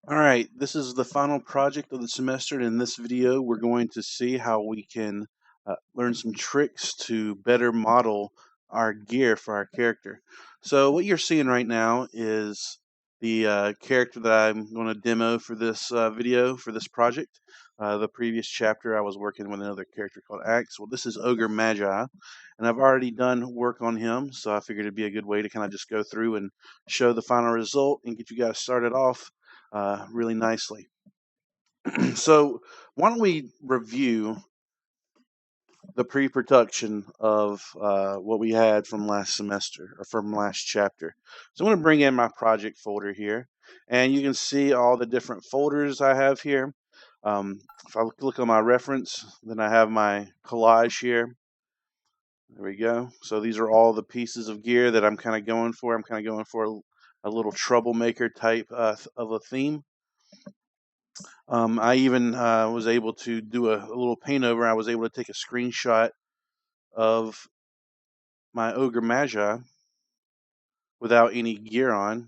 All right, this is the final project of the semester, and in this video we're going to see how we can learn some tricks to better model our gear for our character. So what you're seeing right now is the character that I'm going to demo for this video, for this project. The previous chapter I was working with another character called Axe. Well, this is Ogre Magi, and I've already done work on him, so I figured it'd be a good way to kind of just go through and show the final result and get you guys started off really nicely. So why don't we review the pre-production of what we had from last semester or from last chapter. So I'm going to bring in my project folder here, and you can see all the different folders I have here. If I look on my reference, then I have my collage here. There we go. So these are all the pieces of gear that I'm kind of going for. I'm kind of going for a little troublemaker type of a theme. I even was able to do a little paint over. I was able to take a screenshot of my Ogre Magi without any gear on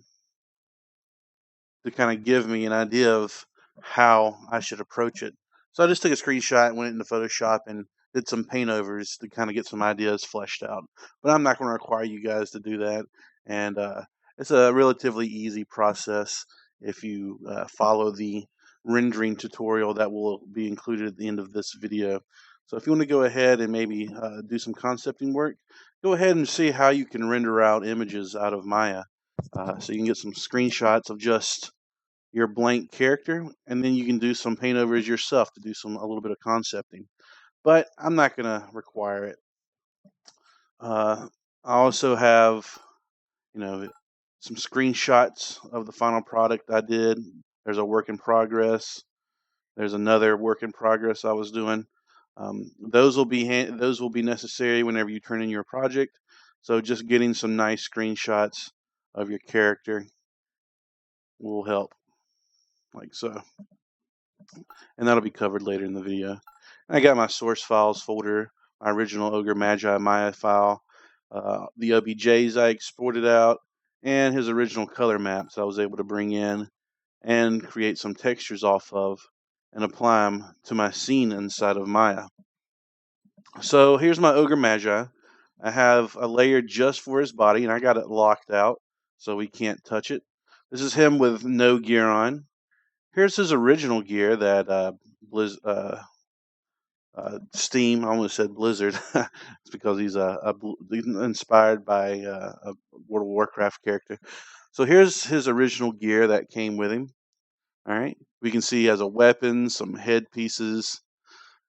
to kind of give me an idea of how I should approach it. So I just took a screenshot, went into Photoshop, and did some paint overs to kind of get some ideas fleshed out. But I'm not going to require you guys to do that. And it's a relatively easy process if you follow the rendering tutorial that will be included at the end of this video. So if you want to go ahead and maybe do some concepting work, go ahead and see how you can render out images out of Maya. So you can get some screenshots of just your blank character, and then you can do some paint overs yourself to do a little bit of concepting. But I'm not going to require it. I also have, some screenshots of the final product I did. There's a work in progress. There's another work in progress I was doing. Those will be necessary whenever you turn in your project. So just getting some nice screenshots of your character will help, like so. And that'll be covered later in the video. And I got my source files folder, my original Ogre Magi Maya file, the OBJs I exported out, and his original color maps I was able to bring in and create some textures off of and apply them to my scene inside of Maya. So here's my Ogre Magi. I have a layer just for his body, and I got it locked out so we can't touch it. This is him with no gear on. Here's his original gear that Steam. I almost said Blizzard. It's because he's inspired by a World of Warcraft character. So here's his original gear that came with him. All right, we can see he has a weapon, some headpieces,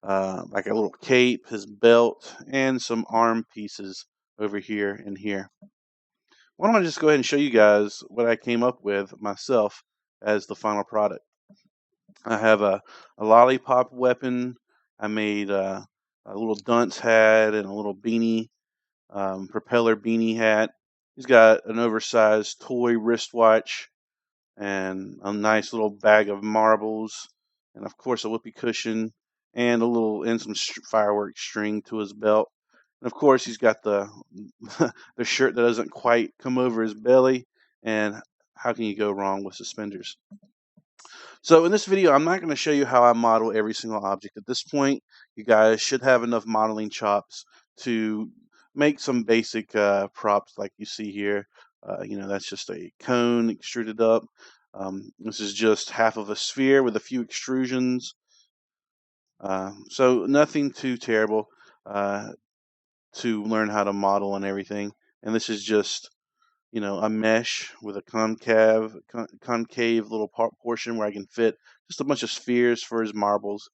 like a little cape, his belt, and some arm pieces over here and here. Why don't I just go ahead and show you guys what I came up with myself as the final product. I have a lollipop weapon. I made a little dunce hat and a little beanie, propeller beanie hat. He's got an oversized toy wristwatch and a nice little bag of marbles, and of course a whoopee cushion and some fireworks string to his belt. And of course he's got the the shirt that doesn't quite come over his belly. And how can you go wrong with suspenders? So in this video, I'm not going to show you how I model every single object. At this point, you guys should have enough modeling chops to make some basic props like you see here. That's just a cone extruded up. This is just half of a sphere with a few extrusions. So nothing too terrible to learn how to model and everything. And this is just a mesh with a concave little portion where I can fit just a bunch of spheres for his marbles.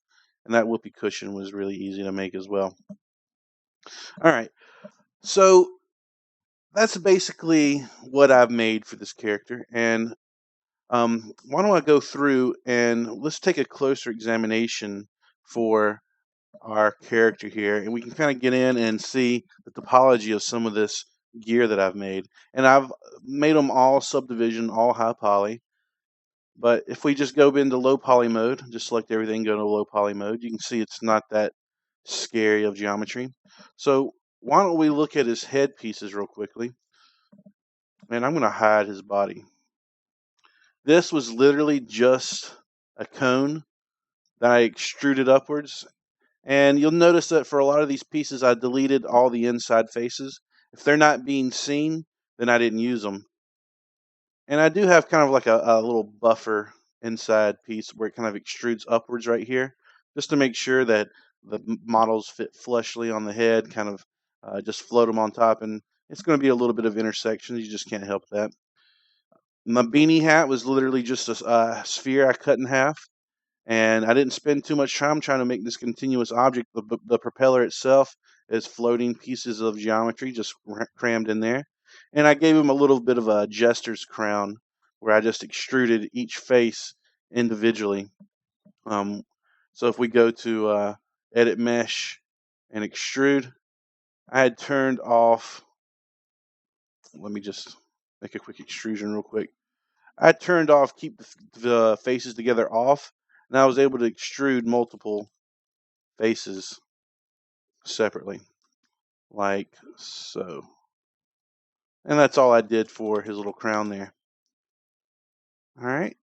And that whoopee cushion was really easy to make as well. All right, so that's basically what I've made for this character. And why don't I go through and let's take a closer examination for our character here, and we can kind of get in and see the topology of some of this gear that I've made. And I've made them all subdivision, all high poly. But if we just go into low poly mode, just select everything, go to low poly mode, you can see it's not that scary of geometry. So why don't we look at his head pieces real quickly? And I'm going to hide his body. This was literally just a cone that I extruded upwards. And you'll notice that for a lot of these pieces, I deleted all the inside faces. If they're not being seen, then I didn't use them. And I do have kind of like a little buffer inside piece where it kind of extrudes upwards right here, just to make sure that the models fit flushly on the head, kind of just float them on top. And it's going to be a little bit of intersection. You just can't help that. My beanie hat was literally just a sphere I cut in half. And I didn't spend too much time trying to make this continuous object. The propeller itself is floating pieces of geometry just crammed in there. And I gave him a little bit of a jester's crown where I just extruded each face individually. Um, so if we go to edit mesh and extrude, I had turned off, let me just make a quick extrusion real quick. I turned off keep the faces together off, and I was able to extrude multiple faces separately, like so. And that's all I did for his little crown there. All right.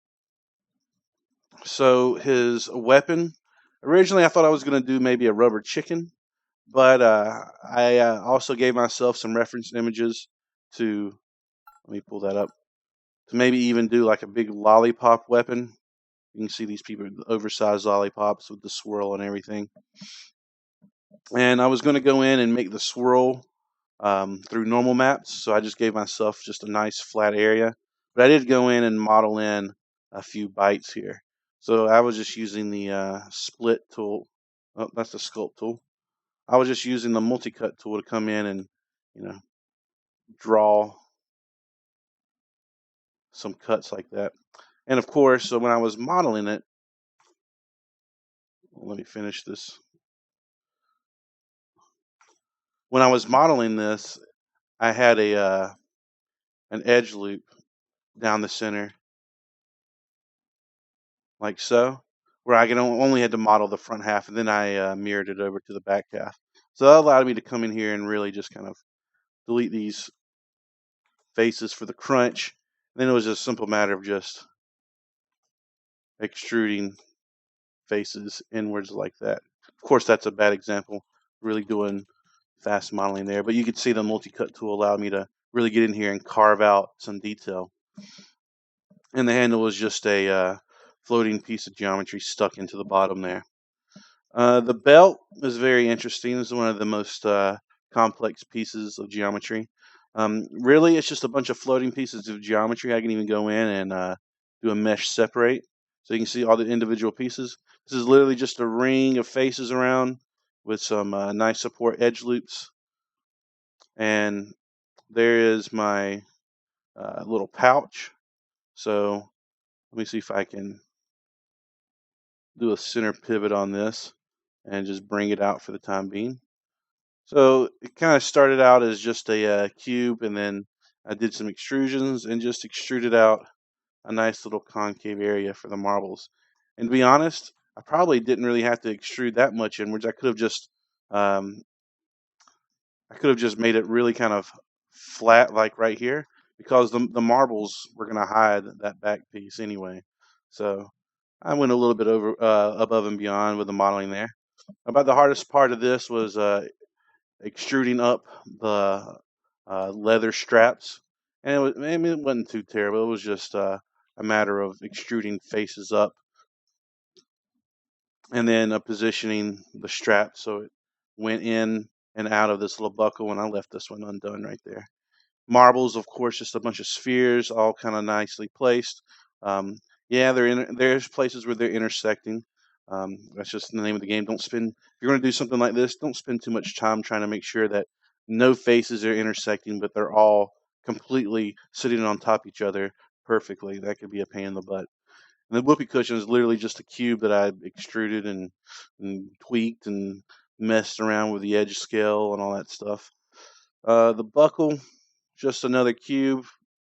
So his weapon, originally I thought I was going to do maybe a rubber chicken, but I also gave myself some reference images to, let me pull that up, to maybe even do like a big lollipop weapon. You can see these people with oversized lollipops with the swirl and everything. And I was going to go in and make the swirl through normal maps, so I just gave myself just a nice flat area. But I did go in and model in a few bytes here. So I was just using the split tool. Oh, that's the sculpt tool. I was just using the multi-cut tool to come in and, you know, draw some cuts like that. And of course, so when I was modeling it, let me finish this. When I was modeling this, I had an edge loop down the center, like so, where I can only had to model the front half, and then I mirrored it over to the back half. So that allowed me to come in here and really just kind of delete these faces for the crunch. And then it was just a simple matter of just extruding faces inwards like that. Of course, that's a bad example, really doing fast modeling there, but you could see the multi-cut tool allowed me to really get in here and carve out some detail. And the handle was just a floating piece of geometry stuck into the bottom there. The belt is very interesting. It's one of the most complex pieces of geometry. Really, it's just a bunch of floating pieces of geometry. I can even go in and do a mesh separate, so you can see all the individual pieces. This is literally just a ring of faces around with some nice support edge loops. And there is my little pouch. So let me see if I can do a center pivot on this and just bring it out for the time being. So it kind of started out as just a cube, and then I did some extrusions and just extruded out a nice little concave area for the marbles. And to be honest, I probably didn't really have to extrude that much inwards. Um, I could have just made it really kind of flat, like right here, because the marbles were going to hide that back piece anyway. So I went a little bit over above and beyond with the modeling there. About the hardest part of this was extruding up the leather straps, and it wasn't too terrible. It was just a matter of extruding faces up and then positioning the strap so it went in and out of this little buckle, and I left this one undone right there. Marbles, of course, just a bunch of spheres, all kind of nicely placed. Um, yeah, there's places where they're intersecting. That's just the name of the game. Don't spend, if you're going to do something like this, don't spend too much time trying to make sure that no faces are intersecting, but they're all completely sitting on top of each other perfectly. That could be a pain in the butt. And the whoopee cushion is literally just a cube that I extruded and tweaked and messed around with the edge scale and all that stuff. The buckle, just another cube,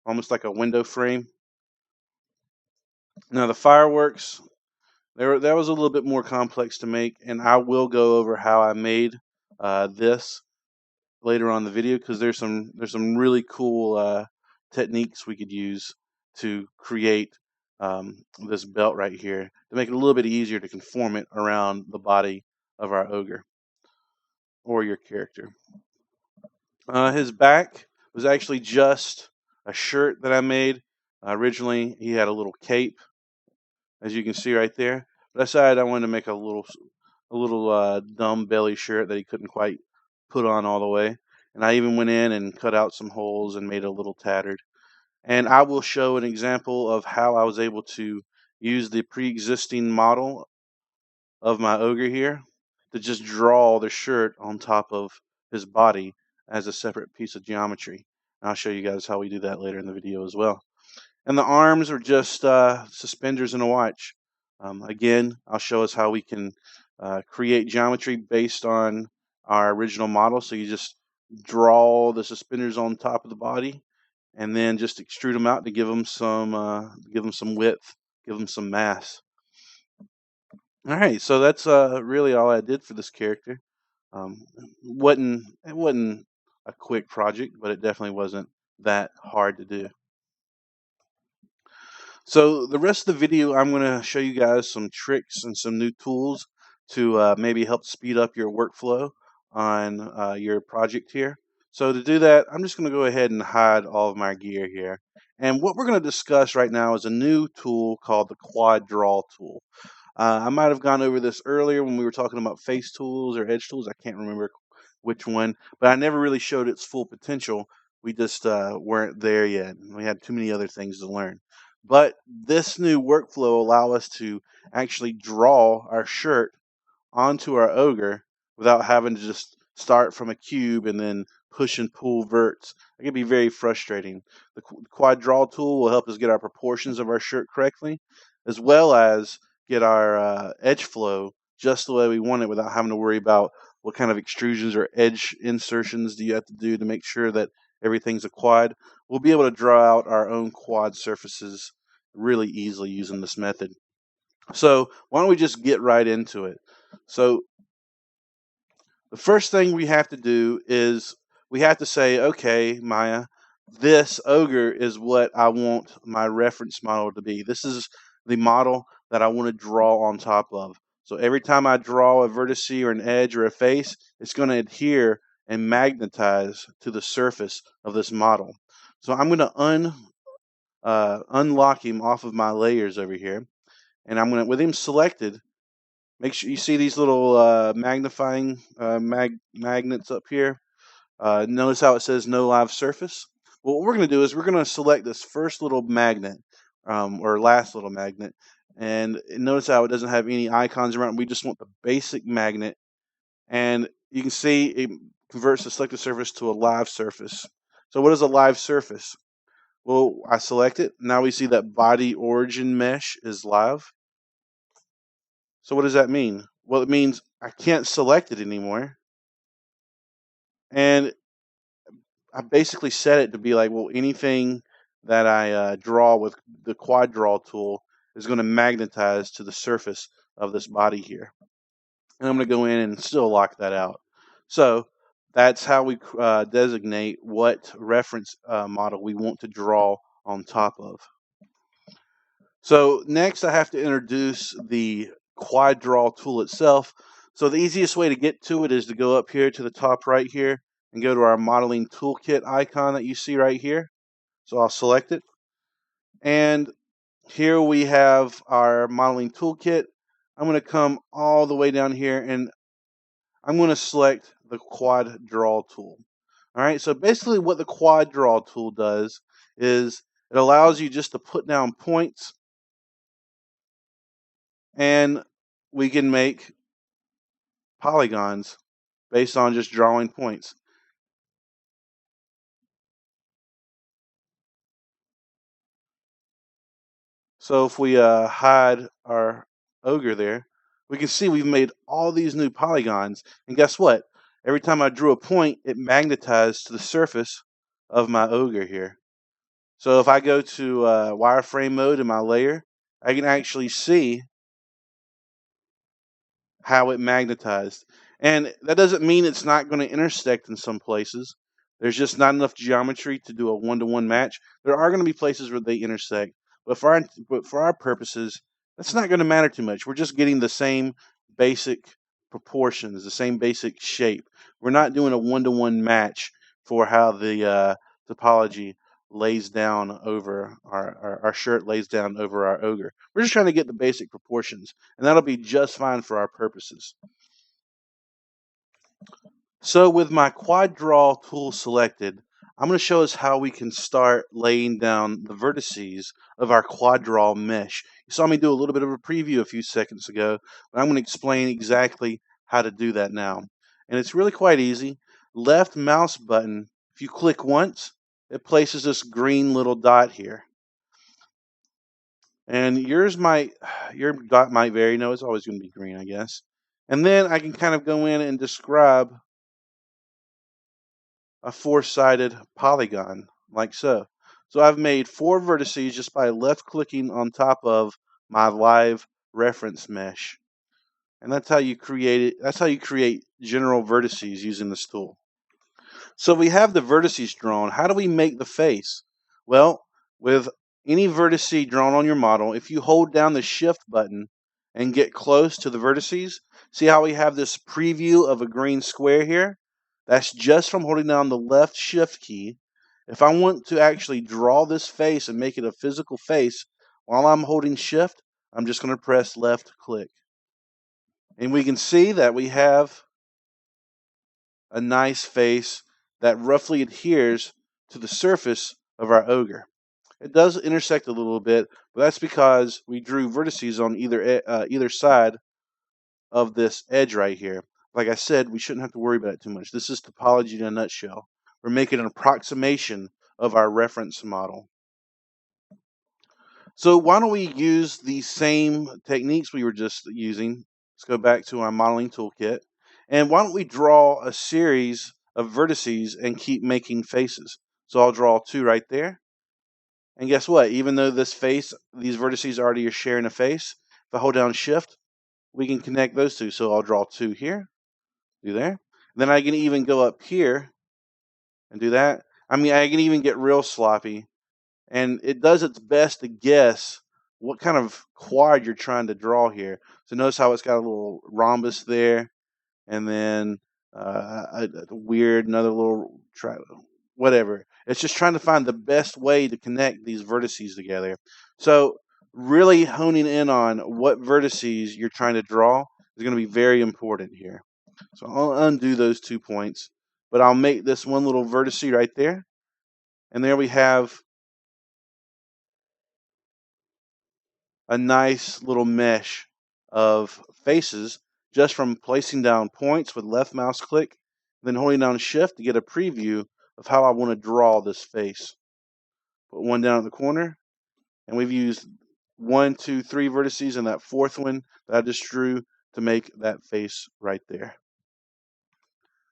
almost like a window frame. Now the fireworks, that was a little bit more complex to make, and I will go over how I made this later on in the video, because there's some really cool techniques we could use to create this belt right here to make it a little bit easier to conform it around the body of our ogre or your character. His back was actually just a shirt that I made. Originally, he had a little cape, as you can see right there. But I decided I wanted to make a little dumb belly shirt that he couldn't quite put on all the way. And I even went in and cut out some holes and made it a little tattered. And I will show an example of how I was able to use the pre-existing model of my ogre here to just draw the shirt on top of his body as a separate piece of geometry. And I'll show you guys how we do that later in the video as well. And the arms are just suspenders and a watch. Again, I'll show us how we can create geometry based on our original model. So you just draw the suspenders on top of the body, and then just extrude them out to give them some width, give them some mass. All right, so that's really all I did for this character. It wasn't a quick project, but it definitely wasn't that hard to do. So the rest of the video, I'm going to show you guys some tricks and some new tools to maybe help speed up your workflow on your project here. So to do that, I'm just going to go ahead and hide all of my gear here. And what we're going to discuss right now is a new tool called the Quad Draw tool. I might have gone over this earlier when we were talking about face tools or edge tools. I can't remember which one, but I never really showed its full potential. We just weren't there yet. We had too many other things to learn. But this new workflow allow us to actually draw our shirt onto our ogre without having to just start from a cube and then push and pull verts. It can be very frustrating. The quad draw tool will help us get our proportions of our shirt correctly, as well as get our edge flow just the way we want it without having to worry about what kind of extrusions or edge insertions do you have to do to make sure that everything's a quad. We'll be able to draw out our own quad surfaces really easily using this method. So why don't we just get right into it? So the first thing we have to do is we have to say, okay, Maya, this ogre is what I want my reference model to be. This is the model that I want to draw on top of. So every time I draw a vertex or an edge or a face, it's going to adhere and magnetize to the surface of this model. So I'm going to unlock him off of my layers over here. And I'm going to, with him selected, make sure you see these little magnifying magnets up here. Notice how it says no live surface. Well, what we're going to do is we're going to select this first little magnet or last little magnet. And notice how it doesn't have any icons around. We just want the basic magnet. And you can see it converts the selected surface to a live surface. So what is a live surface? Well, I select it. Now we see that body origin mesh is live. So what does that mean? Well, it means I can't select it anymore. And I basically set it to be like, well, anything that I draw with the quad draw tool is going to magnetize to the surface of this body here. And I'm going to go in and still lock that out. So that's how we designate what reference model we want to draw on top of. So next I have to introduce the quad draw tool itself. So the easiest way to get to it is to go up here to the top right here and go to our modeling toolkit icon that you see right here. So I'll select it. And here we have our modeling toolkit. I'm going to come all the way down here and I'm going to select the quad draw tool. All right, so basically what the quad draw tool does is it allows you just to put down points and we can make polygons based on just drawing points. So if we hide our ogre there, we can see we've made all these new polygons. And guess what? Every time I drew a point, it magnetized to the surface of my ogre here. So if I go to wireframe mode in my layer, I can actually see how it magnetized. And that doesn't mean it's not going to intersect in some places. There's just not enough geometry to do a one-to-one match. There are going to be places where they intersect, But for our purposes, that's not going to matter too much. We're just getting the same basic proportions, the same basic shape. We're not doing a one-to-one match for how the topology lays down over our shirt lays down over our ogre. We're just trying to get the basic proportions, and that'll be just fine for our purposes. So with my quad draw tool selected, I'm going to show us how we can start laying down the vertices of our quad draw mesh. You saw me do a little bit of a preview a few seconds ago, but I'm going to explain exactly how to do that now. And it's really quite easy. Left mouse button, if you click once, it places this green little dot here. And your dot might vary. No, it's always going to be green, I guess. And then I can kind of go in and describe a four-sided polygon, like so. So I've made 4 vertices just by left-clicking on top of my live reference mesh. And that's how you create it. That's how you create general vertices using this tool. So we have the vertices drawn. How do we make the face? Well, with any vertice drawn on your model, if you hold down the shift button and get close to the vertices, see how we have this preview of a green square here? That's just from holding down the left shift key. If I want to actually draw this face and make it a physical face while I'm holding shift, I'm just going to press left click. And we can see that we have a nice face that roughly adheres to the surface of our ogre. It does intersect a little bit, but that's because we drew vertices on either side of this edge right here. Like I said, we shouldn't have to worry about it too much. This is topology in a nutshell. We're making an approximation of our reference model. So why don't we use the same techniques we were just using? Let's go back to our modeling toolkit. And why don't we draw a series of vertices and keep making faces? So I'll draw 2 right there. And guess what? Even though these vertices already are sharing a face, if I hold down shift, we can connect those 2. So I'll draw 2 here, do there. Then I can even go up here and do that. I can even get real sloppy. And it does its best to guess what kind of quad you're trying to draw here. So notice how it's got a little rhombus there, and then another little whatever. It's just trying to find the best way to connect these vertices together. So really honing in on what vertices you're trying to draw is going to be very important here. So I'll undo those 2 points, but I'll make this one little vertice right there. And there we have a nice little mesh of faces just from placing down points with left mouse click, then holding down shift to get a preview of how I want to draw this face. Put one down at the corner, and we've used 1, 2, 3 vertices and that 4th one that I just drew to make that face right there.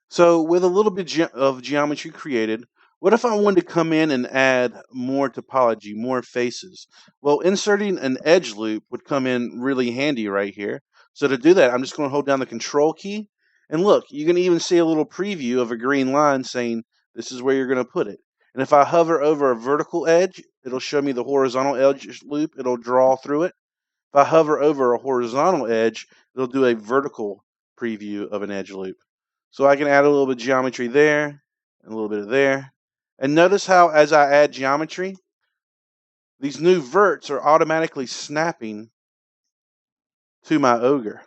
So with a little bit of geometry created, what if I wanted to come in and add more topology, more faces? Well, inserting an edge loop would come in really handy right here. So to do that, I'm just going to hold down the control key. And look, you can even see a little preview of a green line saying this is where you're going to put it. And if I hover over a vertical edge, it'll show me the horizontal edge loop. It'll draw through it. If I hover over a horizontal edge, it'll do a vertical preview of an edge loop. So I can add a little bit of geometry there, and a little bit of there. And notice how as I add geometry, these new verts are automatically snapping to my ogre.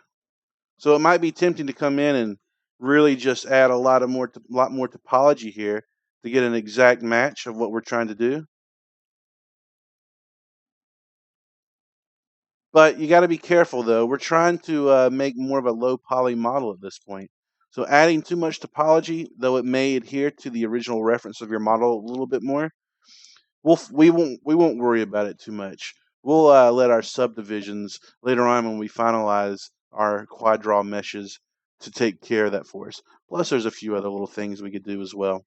So it might be tempting to come in and really just add a lot more topology here to get an exact match of what we're trying to do. But you got to be careful though. We're trying to make more of a low poly model at this point. So adding too much topology, though it may adhere to the original reference of your model a little bit more, we won't worry about it too much. We'll let our subdivisions later on when we finalize our quad draw meshes to take care of that for us. Plus, there's a few other little things we could do as well.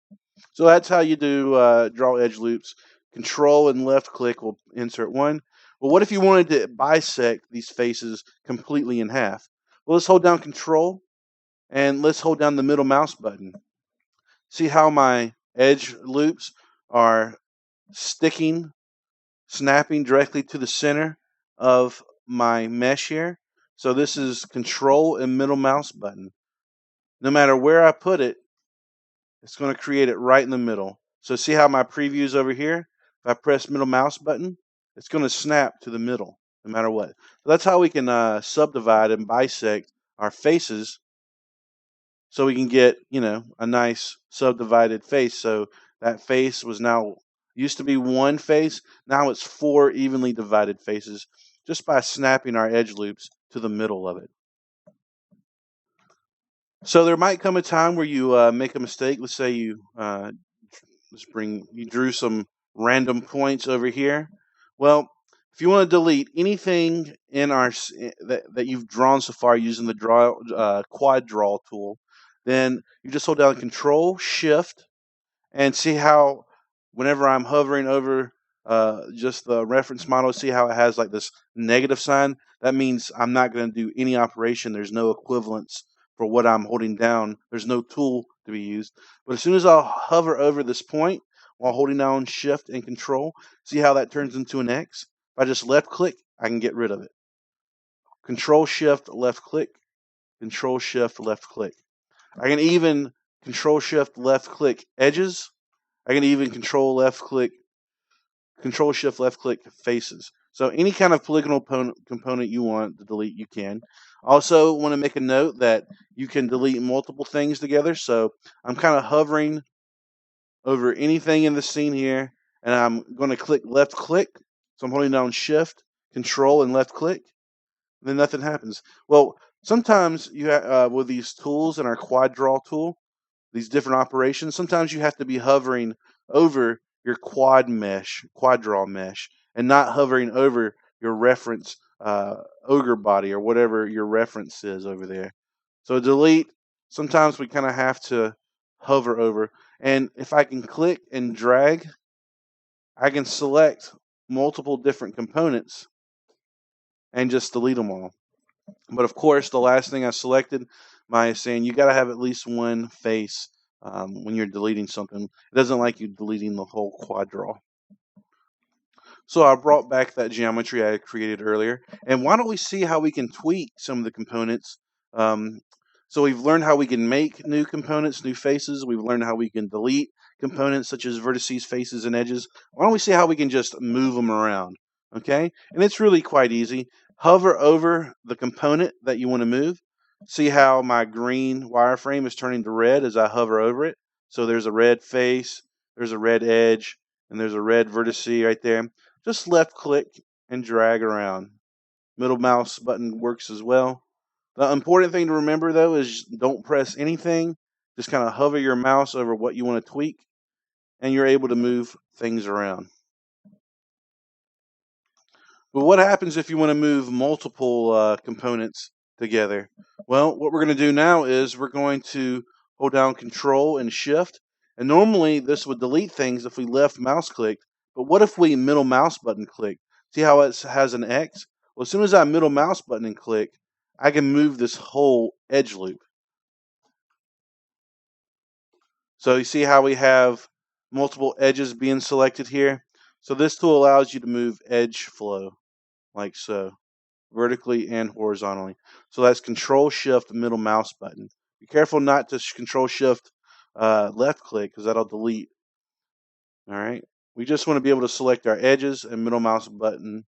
So that's how you do draw edge loops. Control and left click will insert one. Well, what if you wanted to bisect these faces completely in half? Well, let's hold down Control and let's hold down the middle mouse button. See how my edge loops are sticking snapping directly to the center of my mesh here. So this is control and middle mouse button. No matter where I put it, it's going to create it right in the middle. So see how my preview is over here? If I press middle mouse button, it's going to snap to the middle no matter what. So that's how we can subdivide and bisect our faces so we can get, a nice subdivided face. So that face was now used to be one face. Now it's 4 evenly divided faces just by snapping our edge loops to the middle of it. So there might come a time where you make a mistake. Let's say you you drew some random points over here. Well, if you want to delete anything in that you've drawn so far using the quad draw tool, then you just hold down Control Shift and see how whenever I'm hovering over just the reference model, see how it has like this negative sign. That means I'm not going to do any operation. There's no equivalence for what I'm holding down. There's no tool to be used. But as soon as I'll hover over this point while holding down Shift and Control, see how that turns into an X? If I just left click, I can get rid of it. Control Shift left click, Control Shift left click. I can even Control Shift left click edges. I can even Control Shift left click faces. So any kind of polygonal component you want to delete, you can. Also want to make a note that you can delete multiple things together. So I'm kind of hovering over anything in the scene here, and I'm going to click left click. So I'm holding down Shift, Control, and left click. And then nothing happens. Well, sometimes with these tools and our quad draw tool, these different operations, sometimes you have to be hovering over your quad draw mesh, and not hovering over your reference ogre body or whatever your reference is over there. So delete, sometimes we kind of have to hover over. And if I can click and drag, I can select multiple different components and just delete them all. But of course, the last thing I selected, Maya is saying you got to have at least one face when you're deleting something. It doesn't like you deleting the whole quad draw. So I brought back that geometry I had created earlier. And why don't we see how we can tweak some of the components? So we've learned how we can make new components, new faces. We've learned how we can delete components such as vertices, faces, and edges. Why don't we see how we can just move them around? Okay? And it's really quite easy. Hover over the component that you want to move. See how my green wireframe is turning to red as I hover over it. So there's a red face, there's a red edge, and there's a red vertice right there. Just left click and drag around. Middle mouse button works as well. The important thing to remember though is don't press anything. Just kind of hover your mouse over what you want to tweak, and you're able to move things around. But what happens if you want to move multiple components together? Well, what we're going to do now is we're going to hold down Control and Shift. And normally this would delete things if we left mouse clicked. But what if we middle mouse button click? See how it has an X? Well, as soon as I middle mouse button and click, I can move this whole edge loop. So you see how we have multiple edges being selected here? So this tool allows you to move edge flow like so, vertically and horizontally. So that's Control Shift middle mouse button. Be careful not to Control Shift left click because that'll delete. All right. We just want to be able to select our edges and middle mouse button,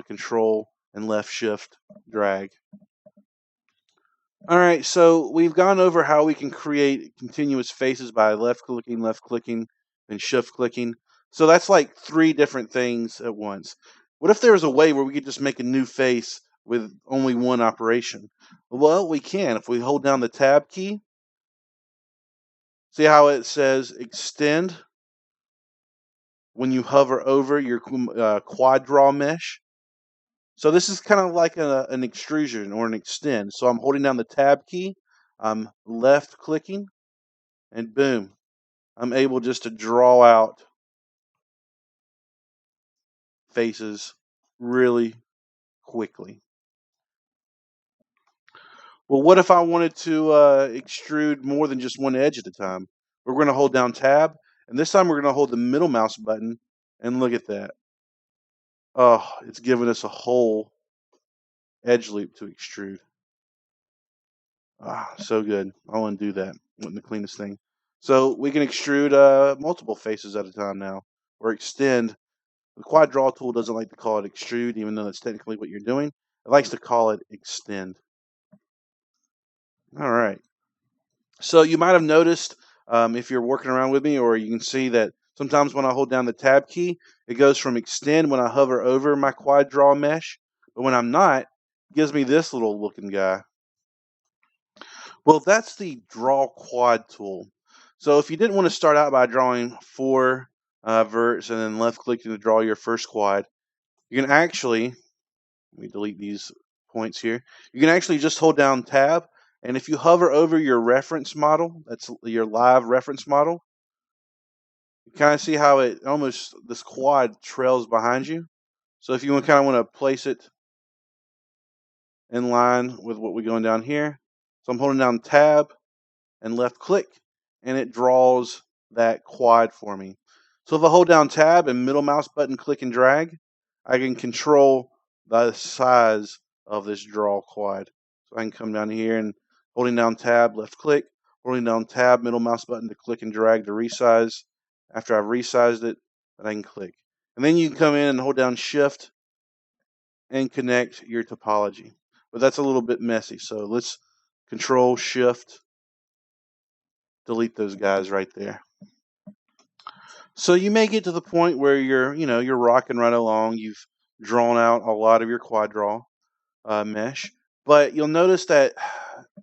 Control and left Shift drag. All right, so we've gone over how we can create continuous faces by left clicking, and shift clicking. So that's like 3 different things at once. What if there was a way where we could just make a new face with only one operation? Well, we can. If we hold down the Tab key, see how it says extend when you hover over your quad draw mesh? So this is kind of like an extrusion or an extend. So I'm holding down the Tab key, I'm left clicking, and boom, I'm able just to draw out faces really quickly. Well, what if I wanted to extrude more than just one edge at a time? We're going to hold down Tab, and this time we're going to hold the middle mouse button, and look at that. Oh, it's giving us a whole edge loop to extrude. Ah, so good. I want to do that. Wasn't the cleanest thing. So we can extrude multiple faces at a time now, or extend. The quad draw tool doesn't like to call it extrude, even though that's technically what you're doing. It likes to call it extend. All right. So you might have noticed if you're working around with me, or you can see that sometimes when I hold down the tab key, it goes from extend when I hover over my quad draw mesh, but when I'm not, it gives me this little looking guy. Well, that's the draw quad tool. So if you didn't want to start out by drawing four verts and then left clicking to draw your first quad, you can actually, let me delete these points here. You can actually just hold down tab, and if you hover over your reference model, that's your live reference model, you kind of see how it almost, this quad trails behind you. So if you kind of want to place it in line with what we're going down here, so I'm holding down tab and left click, and it draws that quad for me. So if I hold down tab and middle mouse button click and drag, I can control the size of this draw quad. So I can come down here and holding down tab, left click, holding down tab, middle mouse button to click and drag to resize. After I've resized it, then I can click. And then you can come in and hold down shift and connect your topology. But that's a little bit messy. So let's control shift, delete those guys right there. So you may get to the point where you're rocking right along. You've drawn out a lot of your quad draw mesh, but you'll notice that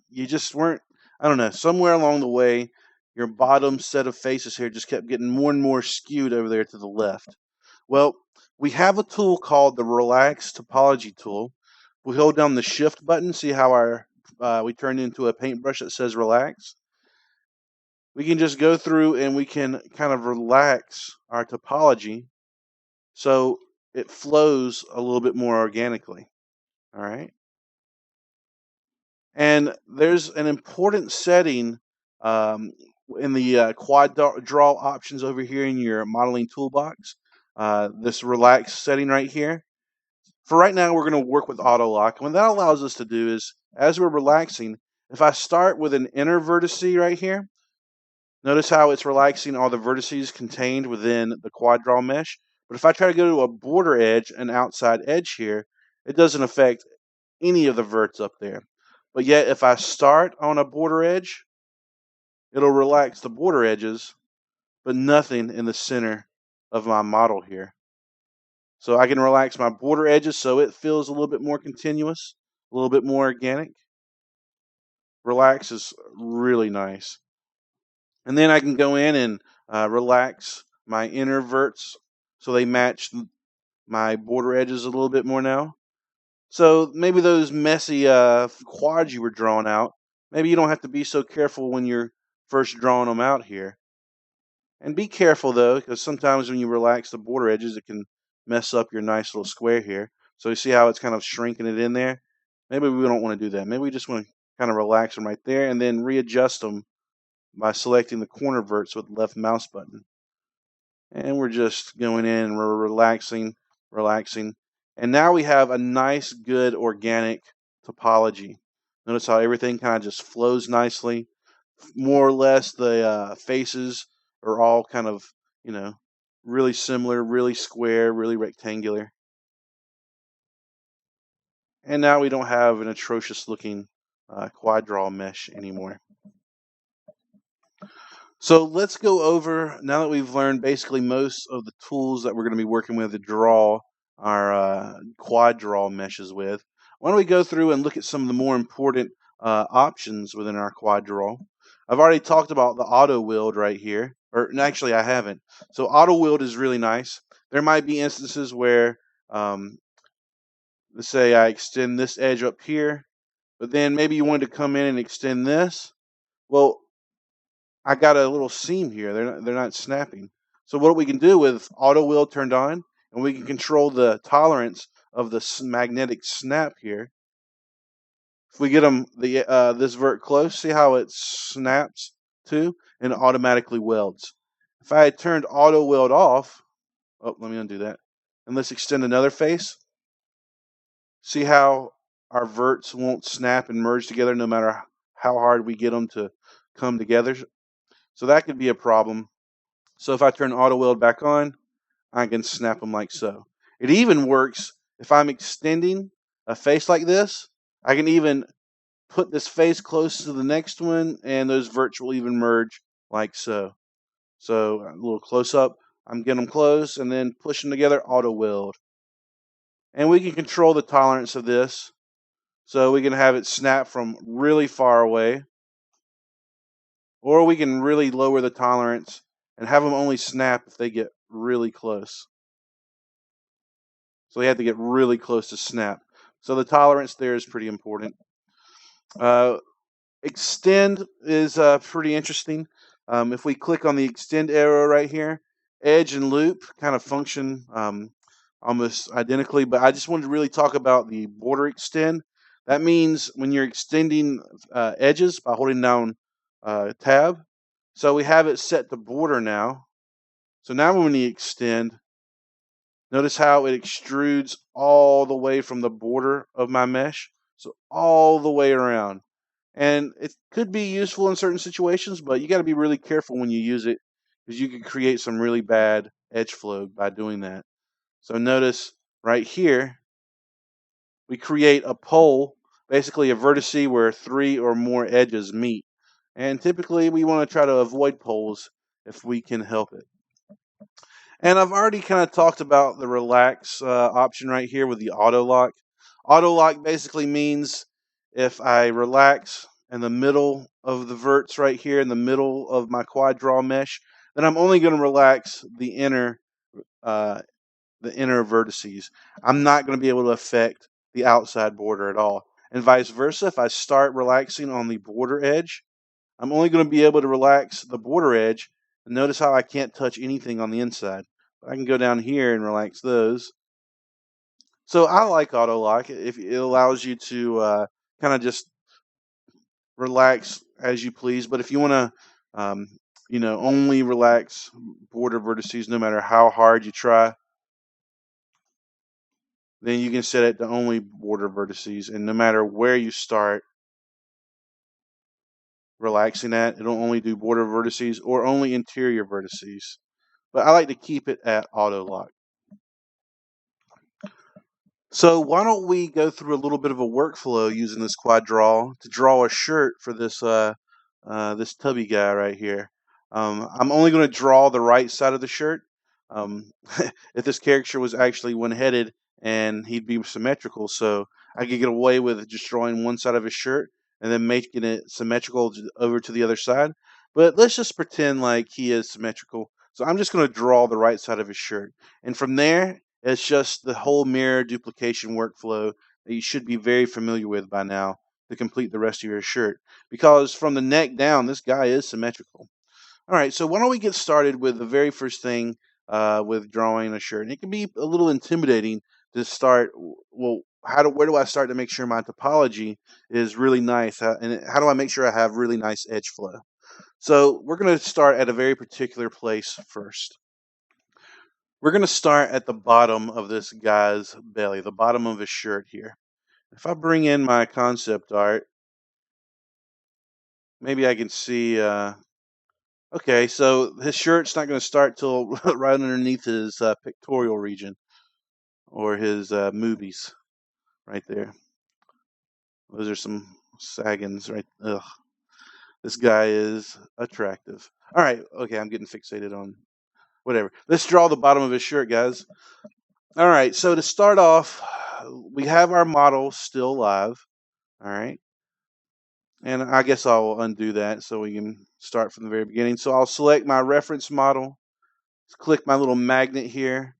you just weren't. I don't know. Somewhere along the way, your bottom set of faces here just kept getting more and more skewed over there to the left. Well, we have a tool called the Relax Topology tool. We hold down the Shift button. See how we turned into a paintbrush that says Relax. We can just go through and we can kind of relax our topology so it flows a little bit more organically. All right. And there's an important setting um, in the quad draw options over here in your modeling toolbox. This relax setting right here. For right now, we're going to work with auto lock. And what that allows us to do is, as we're relaxing, if I start with an inner vertice right here, notice how it's relaxing all the vertices contained within the quad draw mesh. But if I try to go to a border edge, an outside edge here, it doesn't affect any of the verts up there. But yet, if I start on a border edge, it'll relax the border edges, but nothing in the center of my model here. So I can relax my border edges so it feels a little bit more continuous, a little bit more organic. Relax is really nice. And then I can go in and relax my inner verts so they match my border edges a little bit more now. So maybe those messy quads you were drawing out, maybe you don't have to be so careful when you're first drawing them out here. And be careful though, because sometimes when you relax the border edges, it can mess up your nice little square here. So you see how it's kind of shrinking it in there? Maybe we don't want to do that. Maybe we just want to kind of relax them right there and then readjust them by selecting the corner verts with the left mouse button. And we're just going in and we're relaxing, relaxing. And now we have a nice, good, organic topology. Notice how everything kind of just flows nicely. More or less, the faces are all kind of, really similar, really square, really rectangular. And now we don't have an atrocious looking quad draw mesh anymore. So let's go over, now that we've learned basically most of the tools that we're going to be working with to draw our quad draw meshes with, why don't we go through and look at some of the more important options within our quad draw. I've already talked about the auto wield right here, or actually I haven't. So auto wield is really nice. There might be instances where, let's say I extend this edge up here, but then maybe you wanted to come in and extend this. Well, I got a little seam here. They're not snapping. So what we can do with auto wheel turned on, and we can control the tolerance of the magnetic snap here. If we get them this vert close, see how it snaps to and automatically welds. If I had turned auto weld off, oh, let me undo that. And let's extend another face. See how our verts won't snap and merge together no matter how hard we get them to come together. So that could be a problem. So if I turn auto weld back on, I can snap them like so. It even works if I'm extending a face like this. I can even put this face close to the next one, and those verts will even merge like so. So a little close up, I'm getting them close and then push them together, auto weld. And we can control the tolerance of this. So we can have it snap from really far away, or we can really lower the tolerance and have them only snap if they get really close. So they have to get really close to snap. So the tolerance there is pretty important. Extend is pretty interesting. If we click on the extend arrow right here, edge and loop kind of function almost identically, but I just wanted to really talk about the border extend. That means when you're extending edges by holding down tab. So we have it set to border now. So now when we extend, notice how it extrudes all the way from the border of my mesh. So all the way around. And it could be useful in certain situations, but you got to be really careful when you use it because you could create some really bad edge flow by doing that. So notice right here, we create a pole, basically a vertice where 3 or more edges meet. And typically we want to try to avoid poles if we can help it. And I've already kind of talked about the relax option right here with the auto lock. Auto lock basically means if I relax in the middle of the verts right here, in the middle of my quad draw mesh, then I'm only going to relax uh, the inner vertices. I'm not going to be able to affect the outside border at all. And vice versa, if I start relaxing on the border edge, I'm only going to be able to relax the border edge. And notice how I can't touch anything on the inside. I can go down here and relax those. So I like auto lock. If it allows you to kind of just relax as you please. But if you want to, only relax border vertices, no matter how hard you try, then you can set it to only border vertices, and no matter where you start relaxing at, it'll only do border vertices or only interior vertices. But I like to keep it at auto lock. So why don't we go through a little bit of a workflow using this quad draw to draw a shirt for this tubby guy right here. I'm only going to draw the right side of the shirt. Um, if this character was actually one-headed and he'd be symmetrical, so I could get away with just drawing one side of his shirt and then making it symmetrical over to the other side. But let's just pretend like he is symmetrical. So I'm just going to draw the right side of his shirt. And from there, it's just the whole mirror duplication workflow that you should be very familiar with by now to complete the rest of your shirt. Because from the neck down, this guy is symmetrical. All right, so why don't we get started with the very first thing with drawing a shirt? And it can be a little intimidating to start. Well, where do I start to make sure my topology is really nice? And how do I make sure I have really nice edge flow? So we're going to start at a very particular place first. We're going to start at the bottom of this guy's belly, the bottom of his shirt here. If I bring in my concept art, maybe I can see, okay, so his shirt's not going to start till right underneath his pictorial region or his movies right there. Those are some saggins right. Ugh, this guy is attractive. All right, okay, I'm getting fixated on whatever. Let's draw the bottom of his shirt, guys. All right, so to start off, we have our model still live. All right. And I guess I'll undo that so we can start from the very beginning. So I'll select my reference model, click my little magnet here.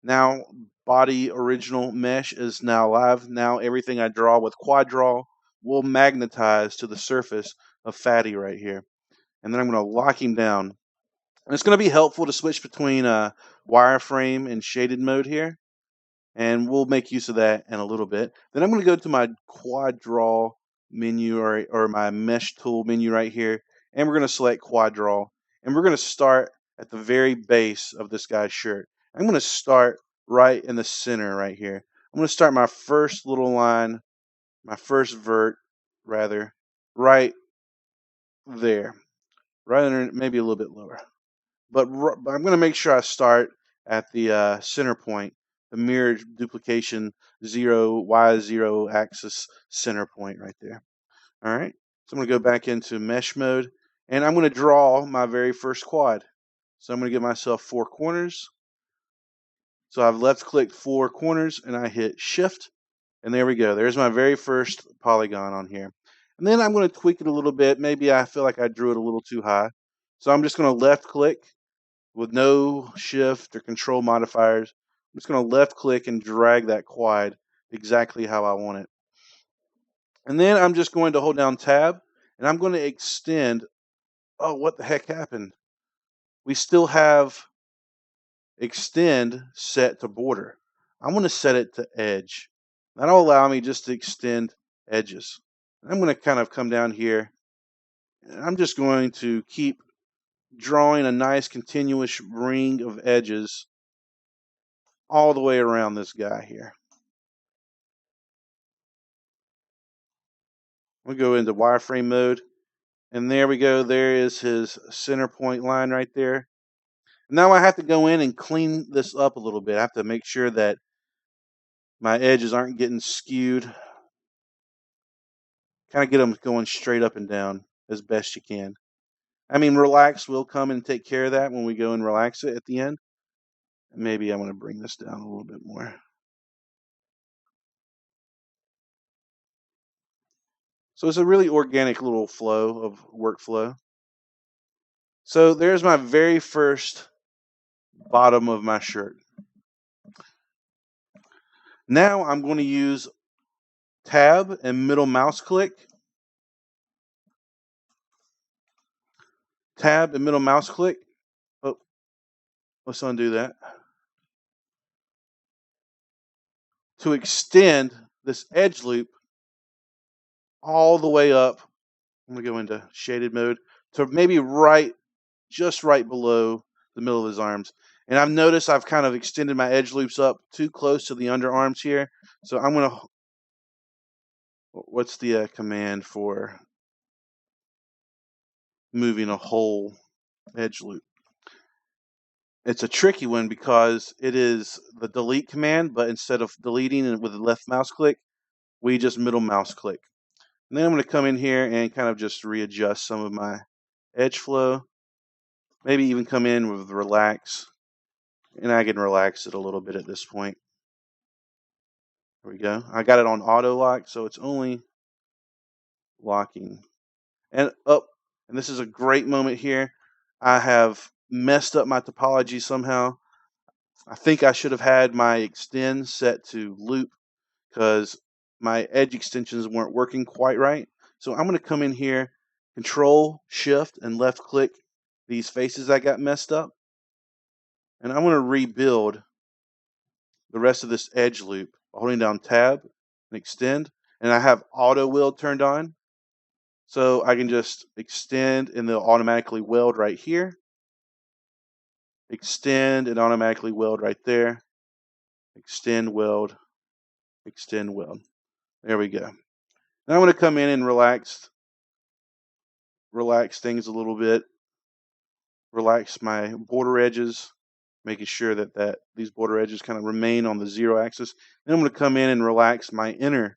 Now body original mesh is now live. Now everything I draw with quad draw will magnetize to the surface of Fatty right here. And then I'm going to lock him down. And it's going to be helpful to switch between wireframe and shaded mode here. And we'll make use of that in a little bit. Then I'm going to go to my quad draw menu or my mesh tool menu right here, and we're going to select quad draw, and we're going to start at the very base of this guy's shirt. I'm going to start right in the center right here. I'm going to start my first little line, my first vert, rather, right there. Right under, maybe a little bit lower. But I'm going to make sure I start at the center point, the mirror duplication 0, Y0 axis center point right there. All right. So I'm going to go back into mesh mode, and I'm going to draw my very first quad. So I'm going to give myself 4 corners. So I've left clicked 4 corners and I hit shift, and there we go. There's my very first polygon on here. And then I'm going to tweak it a little bit. Maybe I feel like I drew it a little too high. So I'm just going to left click with no shift or control modifiers. I'm just going to left click and drag that quad exactly how I want it. And then I'm just going to hold down tab, and I'm going to extend. Oh, what the heck happened? We still have extend set to border. I'm going to set it to edge. That'll allow me just to extend edges. I'm going to kind of come down here, and I'm just going to keep drawing a nice continuous ring of edges all the way around this guy here. We'll go into wireframe mode, and there we go. There is his center point line right there. Now I have to go in and clean this up a little bit. I have to make sure that my edges aren't getting skewed. Kind of get them going straight up and down as best you can. I mean, relax will come and take care of that when we go and relax it at the end. Maybe I'm going to bring this down a little bit more. So it's a really organic little flow of workflow. So there's my very first bottom of my shirt. Now I'm going to use tab and middle mouse click. Tab and middle mouse click. Oh, let's undo that. To extend this edge loop all the way up. I'm going to go into shaded mode to maybe just right below the middle of his arms. And I've noticed I've kind of extended my edge loops up too close to the underarms here. So I'm going to, what's the command for moving a whole edge loop? It's a tricky one because it is the delete command, but instead of deleting it with the left mouse click, we just middle mouse click. And then I'm going to come in here and kind of just readjust some of my edge flow. Maybe even come in with relax. And I can relax it a little bit at this point. There we go. I got it on auto lock, so it's only locking. And and this is a great moment here. I have messed up my topology somehow. I think I should have had my extend set to loop because my edge extensions weren't working quite right. So I'm going to come in here, control shift and left click these faces that got messed up. And I'm going to rebuild the rest of this edge loop by holding down tab and extend. And I have auto weld turned on. So I can just extend and they'll automatically weld right here. Extend and automatically weld right there. Extend, weld, extend, weld. There we go. Now I'm going to come in and relax things a little bit. Relax my border edges, making sure that these border edges kind of remain on the 0 axis. Then I'm going to come in and relax my inner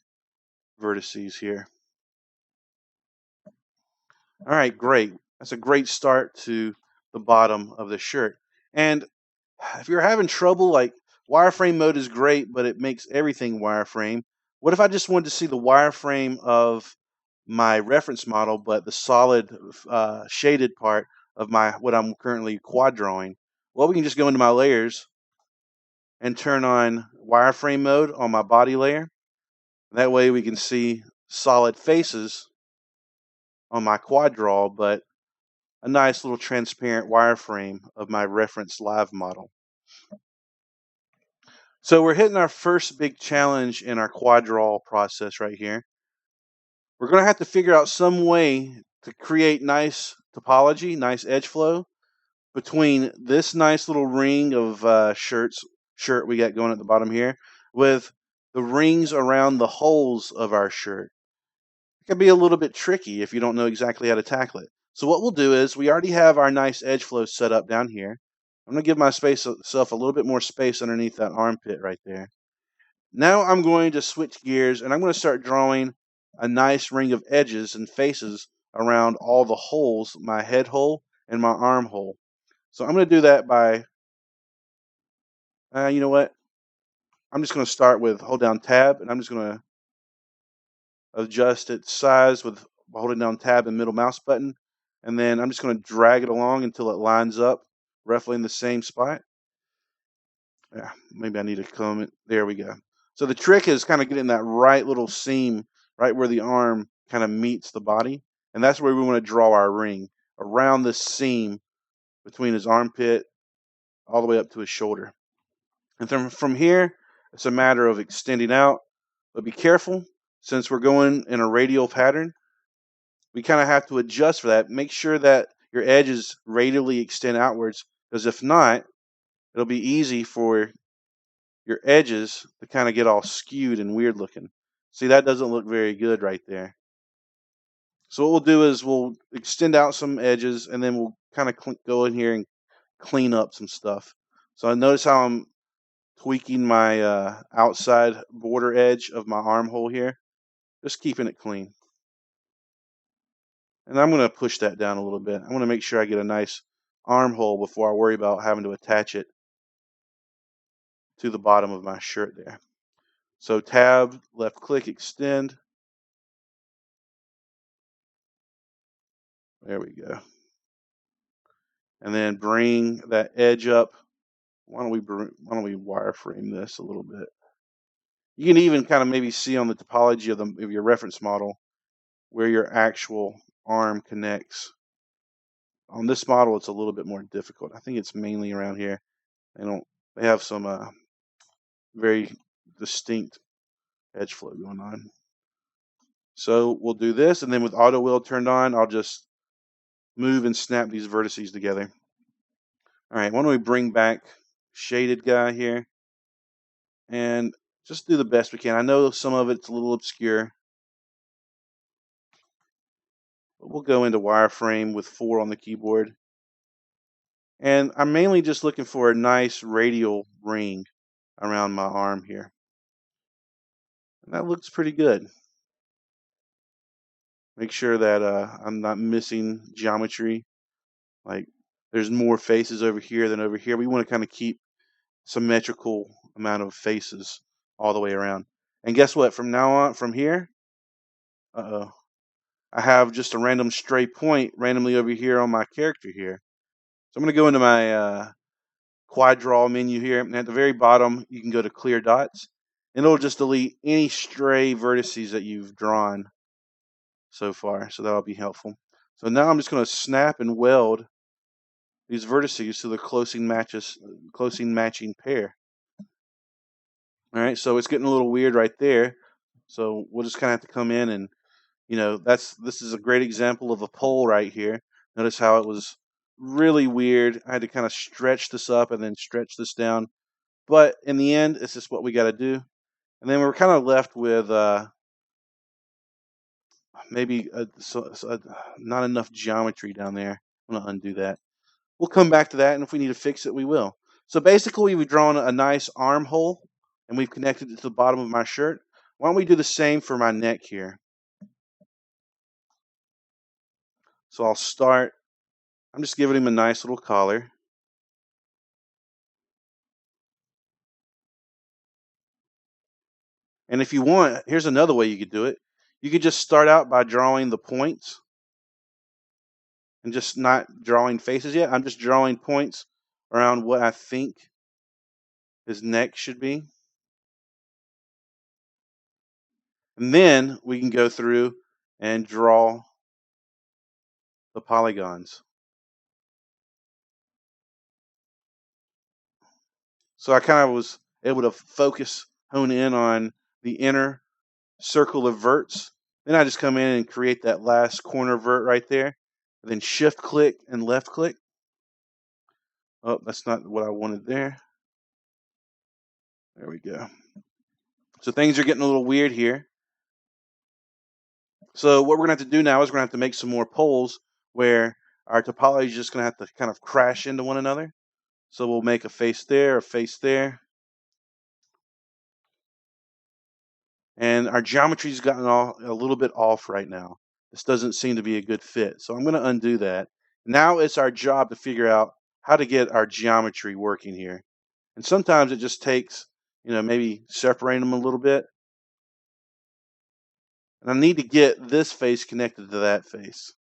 vertices here. All right, great. That's a great start to the bottom of the shirt. And if you're having trouble, like wireframe mode is great, but it makes everything wireframe. What if I just wanted to see the wireframe of my reference model, but the solid shaded part of what I'm currently quad drawing? Well, we can just go into my layers and turn on wireframe mode on my body layer. That way we can see solid faces on my quad draw, but a nice little transparent wireframe of my reference live model. So we're hitting our first big challenge in our quad draw process right here. We're going to have to figure out some way to create nice topology, nice edge flow between this nice little ring of shirt we got going at the bottom here with the rings around the holes of our shirt. It can be a little bit tricky if you don't know exactly how to tackle it. So what we'll do is we already have our nice edge flow set up down here. I'm going to give myself a little bit more space underneath that armpit right there. Now I'm going to switch gears and I'm going to start drawing a nice ring of edges and faces around all the holes, my head hole and my arm hole. So I'm going to do that by, you know what? I'm just going to start with hold down tab and I'm just going to adjust its size with holding down tab and middle mouse button. And then I'm just going to drag it along until it lines up roughly in the same spot. Yeah, maybe I need to comb it. There we go. So the trick is kind of getting that right little seam right where the arm kind of meets the body. And that's where we want to draw our ring around this seam between his armpit all the way up to his shoulder. And then from here, it's a matter of extending out, but be careful since we're going in a radial pattern. We kind of have to adjust for that. Make sure that your edges radially extend outwards, because if not, it'll be easy for your edges to kind of get all skewed and weird looking. See, that doesn't look very good right there. So what we'll do is we'll extend out some edges and then we'll kind of go in here and clean up some stuff. So I notice how I'm tweaking my outside border edge of my armhole here, just keeping it clean. And I'm going to push that down a little bit. I want to make sure I get a nice armhole before I worry about having to attach it to the bottom of my shirt there. So tab, left click, extend. There we go. And then bring that edge up. Why don't we wireframe this a little bit? You can even kind of maybe see on the topology of your reference model where your actual arm connects. On this model, it's a little bit more difficult. I think it's mainly around here. They have some very distinct edge flow going on. So we'll do this, and then with auto wheel turned on, I'll just move and snap these vertices together. All right, why don't we bring back shaded guy here and just do the best we can. I know some of it's a little obscure, but we'll go into wireframe with 4 on the keyboard. And I'm mainly just looking for a nice radial ring around my arm here. And that looks pretty good. Make sure that I'm not missing geometry. Like there's more faces over here than over here. We want to kind of keep symmetrical amount of faces all the way around. And guess what? From now on, from here, I have just a random stray point randomly over here on my character here. So I'm going to go into my quad draw menu here, and at the very bottom, you can go to clear dots, and it'll just delete any stray vertices that you've drawn so far. So that'll be helpful. So now I'm just going to snap and weld these vertices to the closing matching pair. All right, so it's getting a little weird right there. So we'll just kind of have to come in and, this is a great example of a pole right here. Notice how it was really weird. I had to kind of stretch this up and then stretch this down. But in the end, it's just what we got to do. And then we're kind of left with maybe not enough geometry down there. I'm going to undo that. We'll come back to that, and if we need to fix it, we will. So basically, we've drawn a nice armhole, and we've connected it to the bottom of my shirt. Why don't we do the same for my neck here? So I'll start. I'm just giving him a nice little collar. And if you want, here's another way you could do it. You could just start out by drawing the points and just not drawing faces yet. I'm just drawing points around what I think his neck should be. And then we can go through and draw the polygons. So I kind of was able to hone in on the inner circle of verts. Then I just come in and create that last corner vert right there. And then shift click and left click. Oh, that's not what I wanted there. There we go. So things are getting a little weird here. So what we're going to have to do now is we're going to have to make some more poles where our topology is just going to have to kind of crash into one another. So we'll make a face there, a face there. And our geometry's gotten a little bit off right now. This doesn't seem to be a good fit. So I'm going to undo that. Now it's our job to figure out how to get our geometry working here. And sometimes it just takes, maybe separating them a little bit. And I need to get this face connected to that face.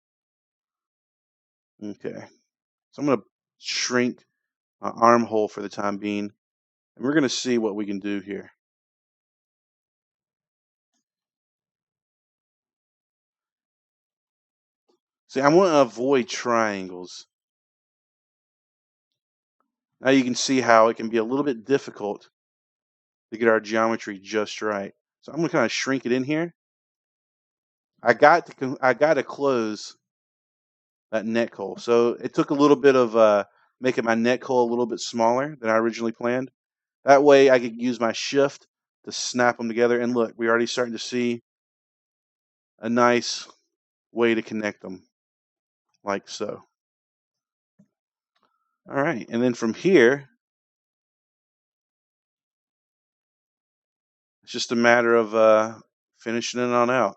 Okay. So I'm going to shrink my armhole for the time being. And we're going to see what we can do here. See, I want to avoid triangles. Now you can see how it can be a little bit difficult to get our geometry just right. So I'm going to kind of shrink it in here. I got to close that neck hole. So it took a little bit of making my neck hole a little bit smaller than I originally planned. That way I could use my shift to snap them together. And look, we're already starting to see a nice way to connect them, like so. All right, and then from here, it's just a matter of finishing it on out.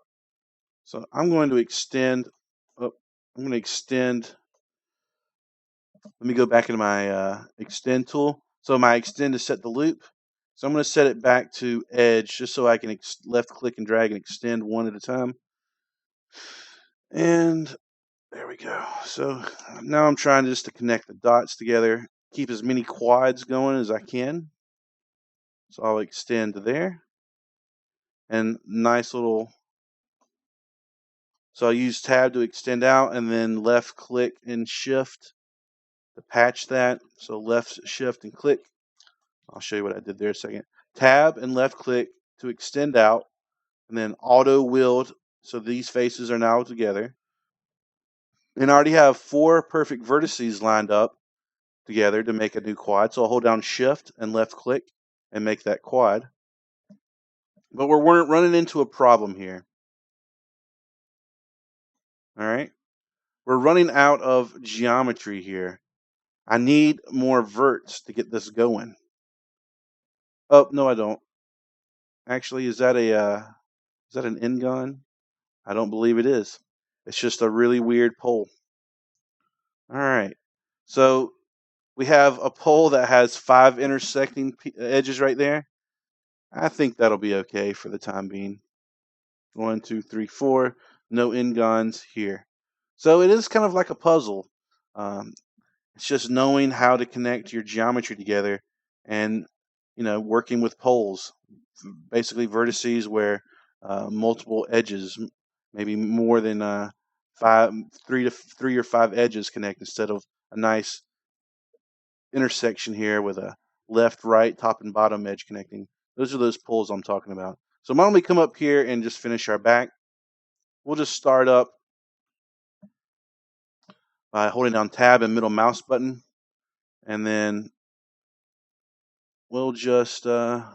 So I'm going to extend. Oh, I'm going to extend. Let me go back into my extend tool. So my extend is set the loop. So I'm going to set it back to edge just so I can left click and drag and extend one at a time. And there we go. So now I'm trying just to connect the dots together, keep as many quads going as I can. So I'll extend to there. And nice little. So I'll use tab to extend out and then left click and shift to patch that. So left shift and click. I'll show you what I did there a second. Tab and left click to extend out, and then auto willed. So these faces are now together. And I already have 4 perfect vertices lined up together to make a new quad. So I'll hold down shift and left click and make that quad. But we're running into a problem here. All right. We're running out of geometry here. I need more verts to get this going. Oh, no, I don't. Actually, is that an end gun? I don't believe it is. It's just a really weird pole. All right. So we have a pole that has 5 intersecting edges right there. I think that'll be okay for the time being. 1, 2, 3, 4. No end guns here. So it is kind of like a puzzle. It's just knowing how to connect your geometry together and, working with poles, basically vertices where multiple edges, maybe more than 3 or 5 edges connect instead of a nice intersection here with a left, right, top, and bottom edge connecting. Those are those poles I'm talking about. So why don't we come up here and just finish our back? We'll just start up by holding down tab and middle mouse button, and then we'll just come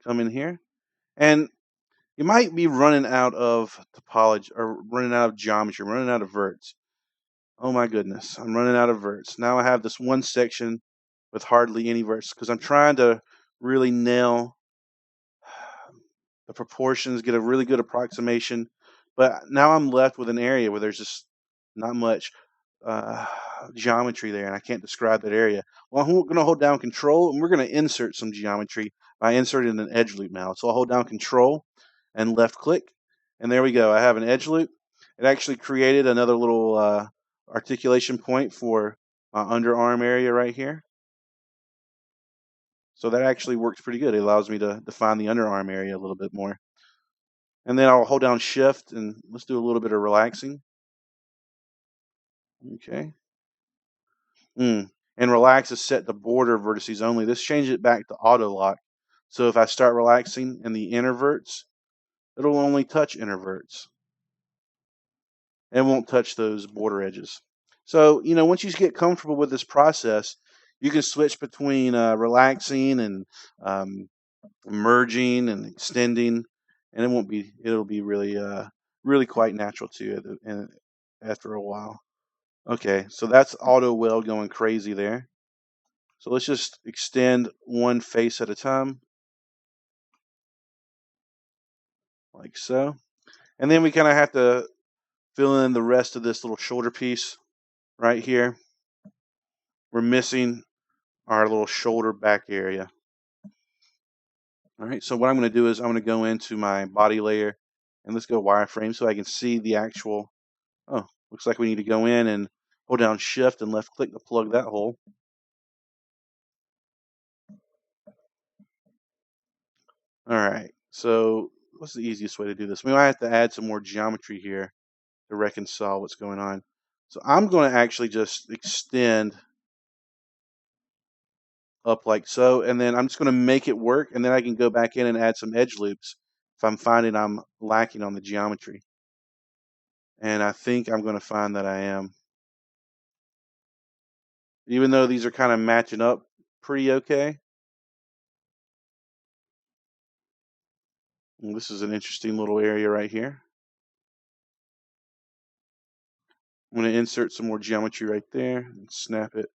in here. And you might be running out of topology or running out of geometry, running out of verts. Oh my goodness, I'm running out of verts. Now I have this one section with hardly any verts because I'm trying to really nail the proportions, get a really good approximation. But now I'm left with an area where there's just not much geometry there, and I can't describe that area. Well, I'm going to hold down Control, and we're going to insert some geometry by inserting an edge loop now. So I'll hold down Control and left click, and there we go. I have an edge loop. It actually created another little articulation point for my underarm area right here. So that actually works pretty good. It allows me to define the underarm area a little bit more. And then I'll hold down shift and let's do a little bit of relaxing. Okay. And relax is set to border vertices only. This changes it back to auto lock. So if I start relaxing in the inner verts, it'll only touch inner verts. It won't touch those border edges. So, once you get comfortable with this process, You can switch between relaxing and merging and extending, and it'll be really really quite natural to you after a while. Okay, so that's auto weld going crazy there. So let's just extend one face at a time, like so. And then we kind of have to fill in the rest of this little shoulder piece right here. We're missing our little shoulder back area. All right, so what I'm going to do is I'm going to go into my body layer, and let's go wireframe so I can see the actual, oh, looks like we need to go in and hold down shift and left click to plug that hole. All right, so what's the easiest way to do this? We might have to add some more geometry here to reconcile what's going on. So I'm going to actually just extend up like so, and then I'm just going to make it work, and then I can go back in and add some edge loops if I'm finding I'm lacking on the geometry. And I think I'm going to find that I am. Even though these are kind of matching up pretty okay. And this is an interesting little area right here. I'm going to insert some more geometry right there and snap it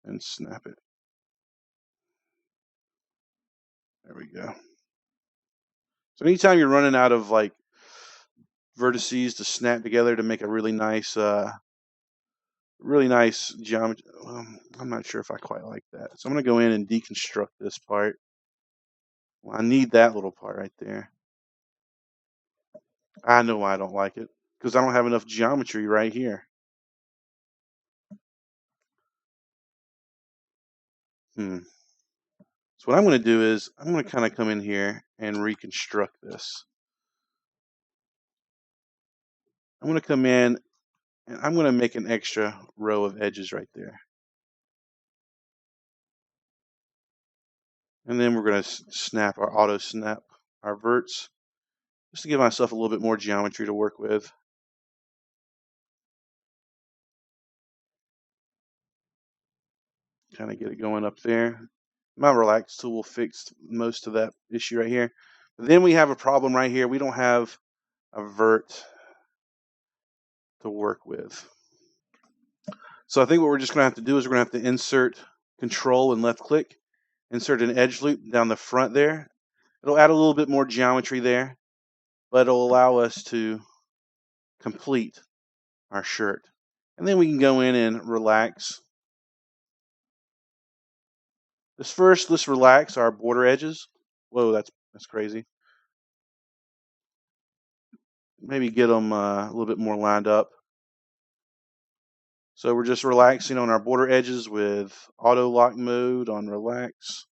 and snap it. There we go. So anytime you're running out of like vertices to snap together to make a really nice geometry, I'm not sure if I quite like that. So I'm going to go in and deconstruct this part. Well, I need that little part right there. I know why I don't like it, because I don't have enough geometry right here. So what I'm going to do is I'm going to kind of come in here and reconstruct this. I'm going to come in and I'm going to make an extra row of edges right there. And then we're going to snap our auto snap our verts just to give myself a little bit more geometry to work with. Kind of get it going up there. My relax tool will fix most of that issue right here. But then we have a problem right here. We don't have a vert to work with. So I think what we're just going to have to do is we're going to have to insert control and left click, insert an edge loop down the front there. It'll add a little bit more geometry there, but it'll allow us to complete our shirt. And then we can go in and relax. Let's relax our border edges. Whoa, that's crazy. Maybe get them a little bit more lined up. So we're just relaxing on our border edges with auto lock mode on relax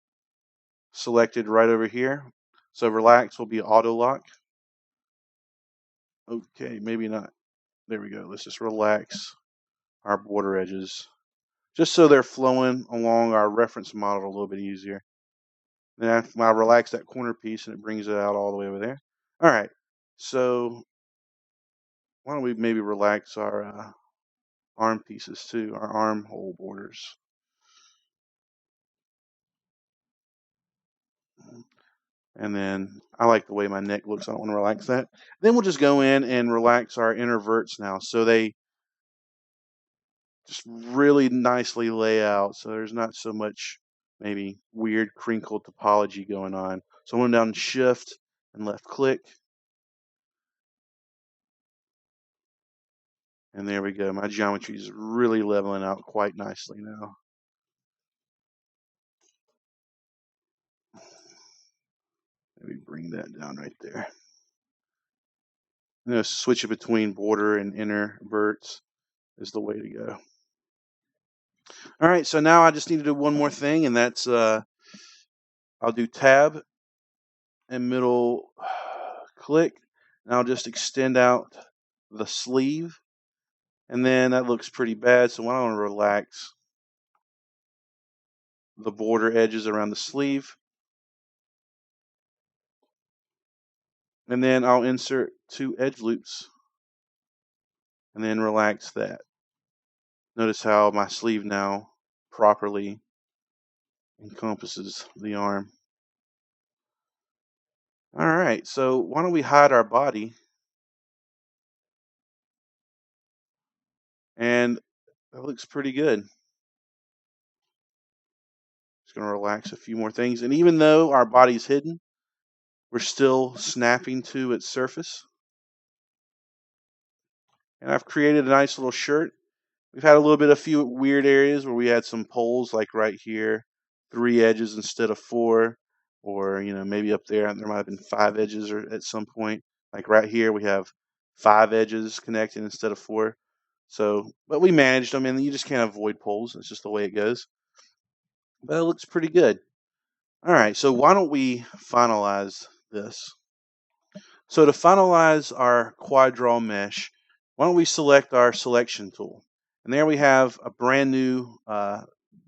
selected right over here. So relax will be auto lock. Okay, maybe not. There we go. Let's just relax our border edges just so they're flowing along our reference model a little bit easier. Then I relax that corner piece and it brings it out all the way over there. All right, so why don't we maybe relax our arm pieces too, our armhole borders. And then I like the way my neck looks. I don't want to relax that. Then we'll just go in and relax our inner verts now. So they just really nicely lay out. So there's not so much maybe weird crinkled topology going on. So I'm going down shift and left click. And there we go. My geometry is really leveling out quite nicely now. Maybe bring that down right there. I'm going to switch it between border and inner verts is the way to go. All right, so now I just need to do one more thing, and that's I'll do tab and middle click, and I'll just extend out the sleeve, and then that looks pretty bad, so I want to relax the border edges around the sleeve. And then I'll insert 2 edge loops and then relax that. Notice how my sleeve now properly encompasses the arm. All right, so why don't we hide our body? And that looks pretty good. Just going to relax a few more things. And even though our body's hidden, we're still snapping to its surface. And I've created a nice little shirt. We've had a little bit of few weird areas where we had some poles, like right here, 3 edges instead of 4, or maybe up there might have been 5 edges, or at some point, like right here we have 5 edges connected instead of 4. So, but we managed them, and you just can't avoid poles. It's just the way it goes. But it looks pretty good. All right, so why don't we finalize this? So to finalize our quad draw mesh, why don't we select our selection tool? And there we have a brand new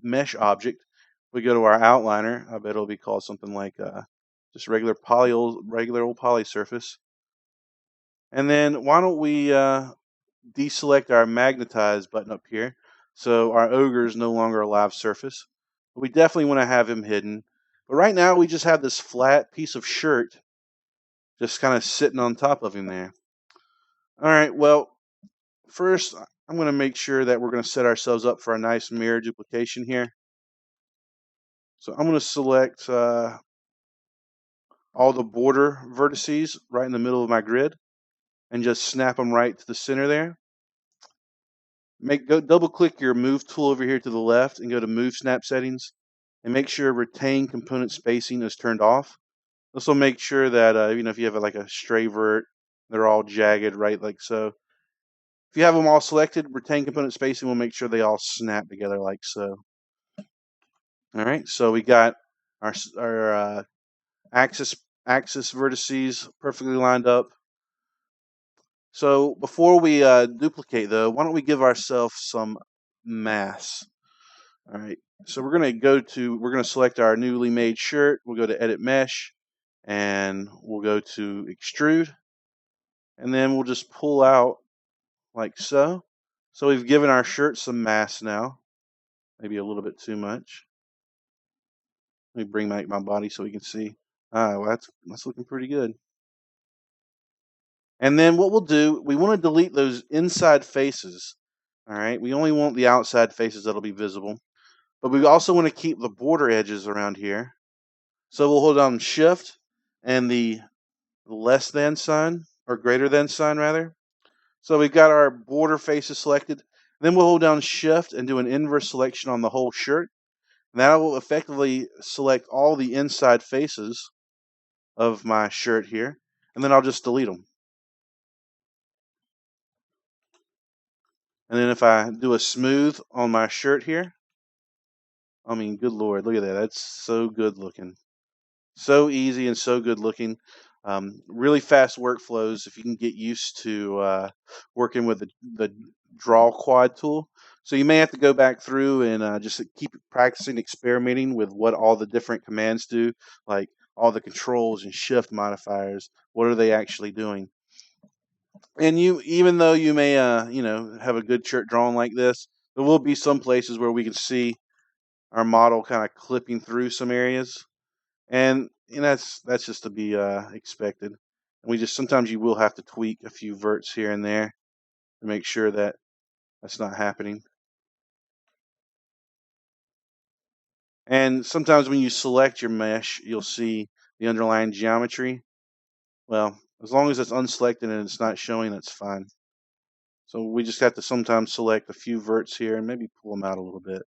mesh object. We go to our outliner. I bet it'll be called something like just regular old poly surface. And then why don't we deselect our magnetize button up here, so our ogre is no longer a live surface. We definitely want to have him hidden. But right now we just have this flat piece of shirt just kind of sitting on top of him there. All right, well, first I'm going to make sure that we're going to set ourselves up for a nice mirror duplication here. So I'm going to select all the border vertices right in the middle of my grid and just snap them right to the center there. Double click your move tool over here to the left and go to move snap settings, and make sure retain component spacing is turned off. This will make sure that if you have like a stray vert, they're all jagged, right, like so. If you have them all selected, retain component spacing will make sure they all snap together like so. All right, so we got our axis vertices perfectly lined up. So before we duplicate, though, why don't we give ourselves some mass? All right, so we're gonna select our newly made shirt. We'll go to Edit Mesh, and we'll go to Extrude, and then we'll just pull out like so. So we've given our shirt some mass now, maybe a little bit too much. Let me bring back my body so we can see. Well, that's looking pretty good. And then what we'll do, we want to delete those inside faces. All right, we only want the outside faces that'll be visible, but we also want to keep the border edges around here. So we'll hold down Shift and the less than sign, or greater than sign rather. So we've got our border faces selected. Then we'll hold down Shift and do an inverse selection on the whole shirt. And that will effectively select all the inside faces of my shirt here. And then I'll just delete them. And then if I do a smooth on my shirt here, I mean, good Lord, look at that. That's so good looking. So easy and so good looking. Really fast workflows if you can get used to working with the draw quad tool. So you may have to go back through and just keep practicing, experimenting with what all the different commands do, like all the controls and shift modifiers. What are they actually doing? And even though you may have a good shirt drawn like this, there will be some places where we can see our model kind of clipping through some areas, and that's just to be expected. And we just sometimes you will have to tweak a few verts here and there to make sure that that's not happening. And sometimes when you select your mesh, you'll see the underlying geometry. Well, as long as it's unselected and it's not showing, that's fine. So we just have to sometimes select a few verts here and maybe pull them out a little bit.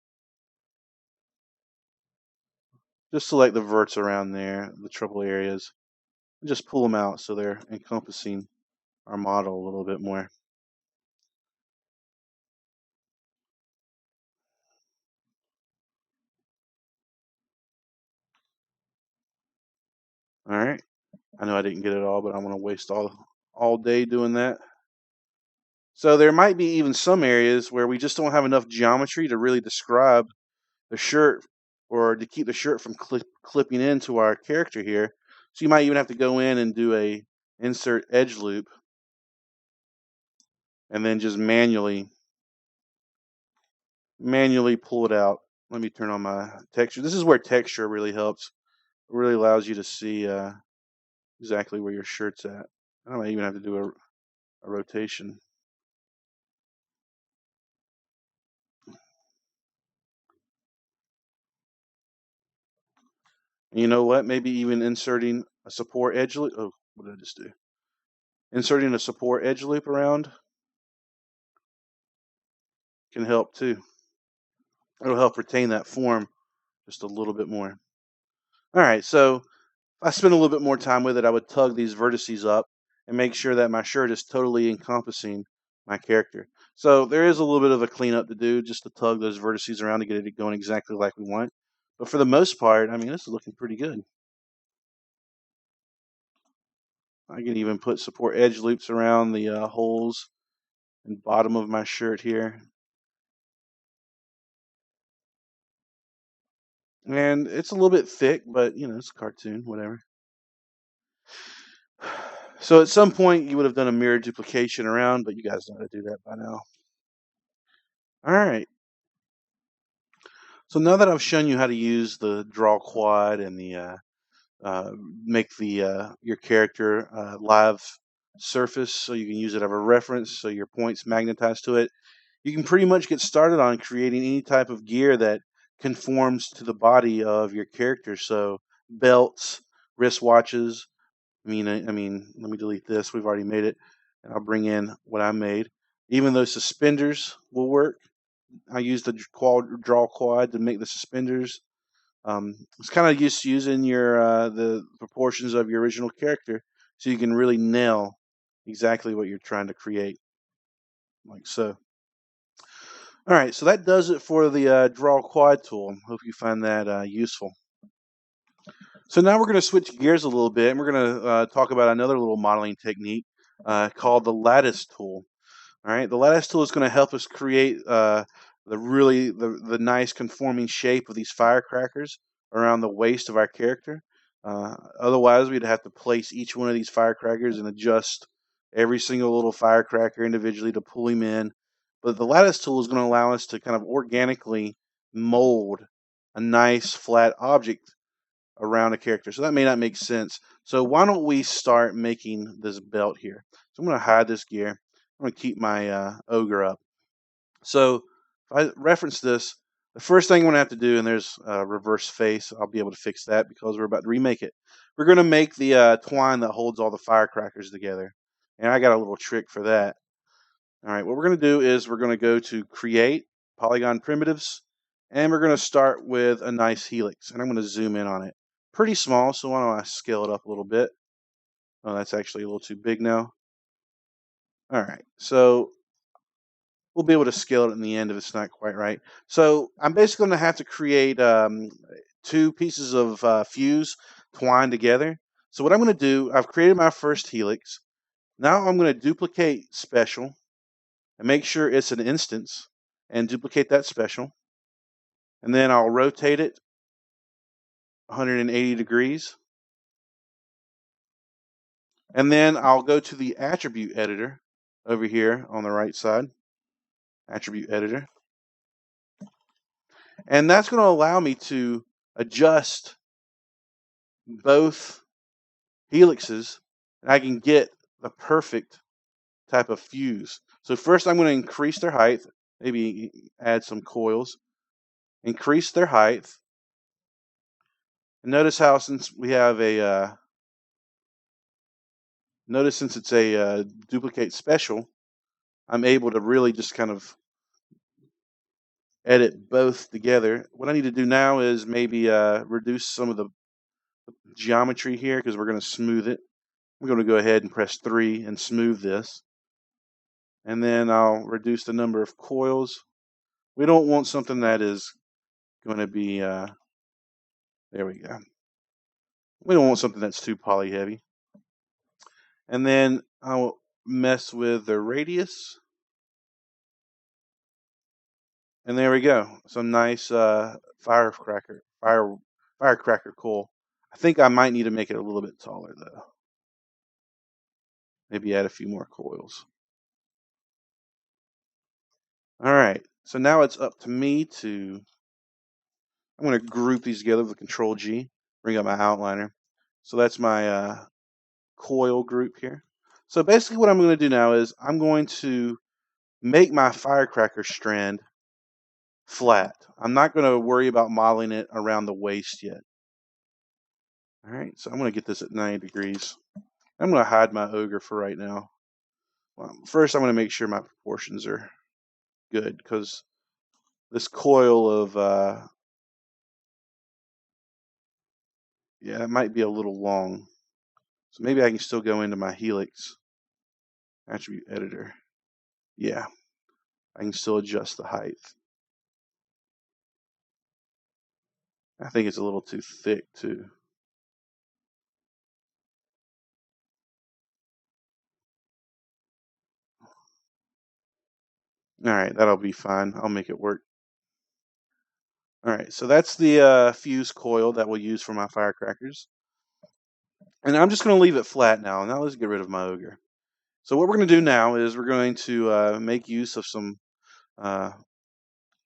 Just select the verts around there, the trouble areas, and just pull them out so they're encompassing our model a little bit more. All right. I know I didn't get it all, but I'm going to waste all day doing that. So there might be even some areas where we just don't have enough geometry to really describe the shirt, or to keep the shirt from clipping into our character here. So you might even have to go in and do a insert edge loop and then just manually pull it out. Let me turn on my texture. This is where texture really helps. It really allows you to see exactly where your shirt's at. I don't even have to do a rotation. And you know what? Maybe even inserting a support edge loop. Oh, what did I just do? Inserting a support edge loop around can help too. It'll help retain that form just a little bit more. All right, so if I spend a little bit more time with it, I would tug these vertices up and make sure that my shirt is totally encompassing my character. So there is a little bit of a cleanup to do just to tug those vertices around to get it going exactly like we want. But for the most part, I mean, this is looking pretty good. I can even put support edge loops around the holes and bottom of my shirt here. And it's a little bit thick, but you know, it's a cartoon, whatever. So at some point you would have done a mirror duplication around, but you guys know how to do that by now. All right. So now that I've shown you how to use the draw quad and the uh, make the your character live surface, so you can use it as a reference, so your points magnetize to it. You can pretty much get started on creating any type of gear that conforms to the body of your character. So belts, wristwatches. I mean, let me delete this. We've already made it, and I'll bring in what I made. Even those suspenders will work. I used the draw quad to make the suspenders. It's kind of just using your the proportions of your original character, so you can really nail exactly what you're trying to create, like so. All right, so that does it for the draw quad tool. Hope you find that useful. So now we're going to switch gears a little bit, and we're going to talk about another little modeling technique called the lattice tool. All right, the lattice tool is going to help us create the nice conforming shape of these firecrackers around the waist of our character. Otherwise, we'd have to place each one of these firecrackers and adjust every single little firecracker individually to pull him in. But the lattice tool is going to allow us to kind of organically mold a nice flat object around a character. So that may not make sense. So why don't we start making this belt here? So I'm going to hide this gear. I'm going to keep my ogre up. So if I reference this, the first thing I'm going to have to do, and there's a reverse face. I'll be able to fix that because we're about to remake it. We're going to make the twine that holds all the firecrackers together. And I got a little trick for that. All right, what we're going to do is we're going to go to Create, Polygon Primitives, and we're going to start with a nice helix. And I'm going to zoom in on it. Pretty small, so why don't I scale it up a little bit? Oh, that's actually a little too big now. All right, so we'll be able to scale it in the end if it's not quite right. So I'm basically going to have to create two pieces of fuse twined together. So what I'm going to do, I've created my first helix. Now I'm going to duplicate special and make sure it's an instance and duplicate that special. And then I'll rotate it 180 degrees. And then I'll go to the attribute editor over here on the right side, attribute editor. And that's going to allow me to adjust both helixes, and I can get the perfect type of fuse. So first I'm going to increase their height, maybe add some coils, increase their height. And notice how since we have a, notice since it's a duplicate special, I'm able to really just kind of edit both together. What I need to do now is maybe reduce some of the geometry here because we're going to smooth it. We're going to go ahead and press 3 and smooth this. And then I'll reduce the number of coils. We don't want something that is going to be, there we go. We don't want something that's too poly heavy. And then I'll mess with the radius. And there we go. Some nice firecracker coil. I think I might need to make it a little bit taller though. Maybe add a few more coils. All right. So now it's up to me to I'm going to group these together with Control G, bring up my outliner. So that's my coil group here. So basically what I'm going to do now is I'm going to make my firecracker strand flat. I'm not going to worry about modeling it around the waist yet. All right, so I'm going to get this at 90 degrees. I'm going to hide my ogre for right now. Well, first, I'm going to make sure my proportions are good because this coil of, yeah, it might be a little long. So maybe I can still go into my helix attribute editor. Yeah, I can still adjust the height. I think it's a little too thick too. All right, that'll be fine. I'll make it work. All right, so that's the fuse coil that we'll use for my firecrackers. And I'm just going to leave it flat now. Now let's get rid of my ogre. So what we're going to do now is we're going to make use of some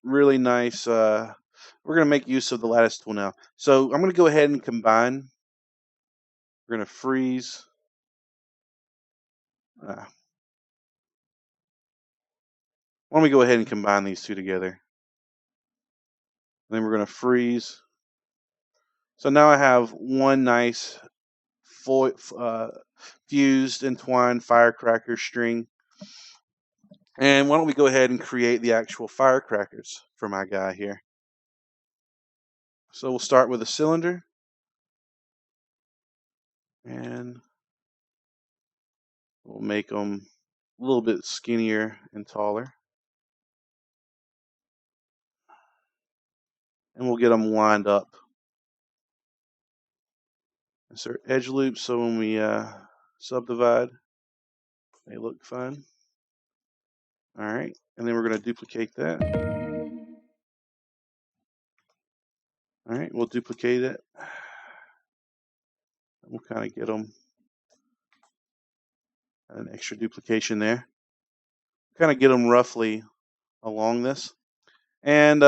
really nice, we're going to make use of the lattice tool now. So I'm going to go ahead and combine. We're going to freeze. Why don't we go ahead and combine these two together? And then we're going to freeze. So now I have one nice fused entwined firecracker string. And why don't we go ahead and create the actual firecrackers for my guy here. So we'll start with a cylinder. And we'll make them a little bit skinnier and taller. And we'll get them lined up. Insert edge loops so when we subdivide, they look fun. All right, and then we're going to duplicate that. All right, we'll duplicate it. We'll kind of get them an extra duplication there. Kind of get them roughly along this. And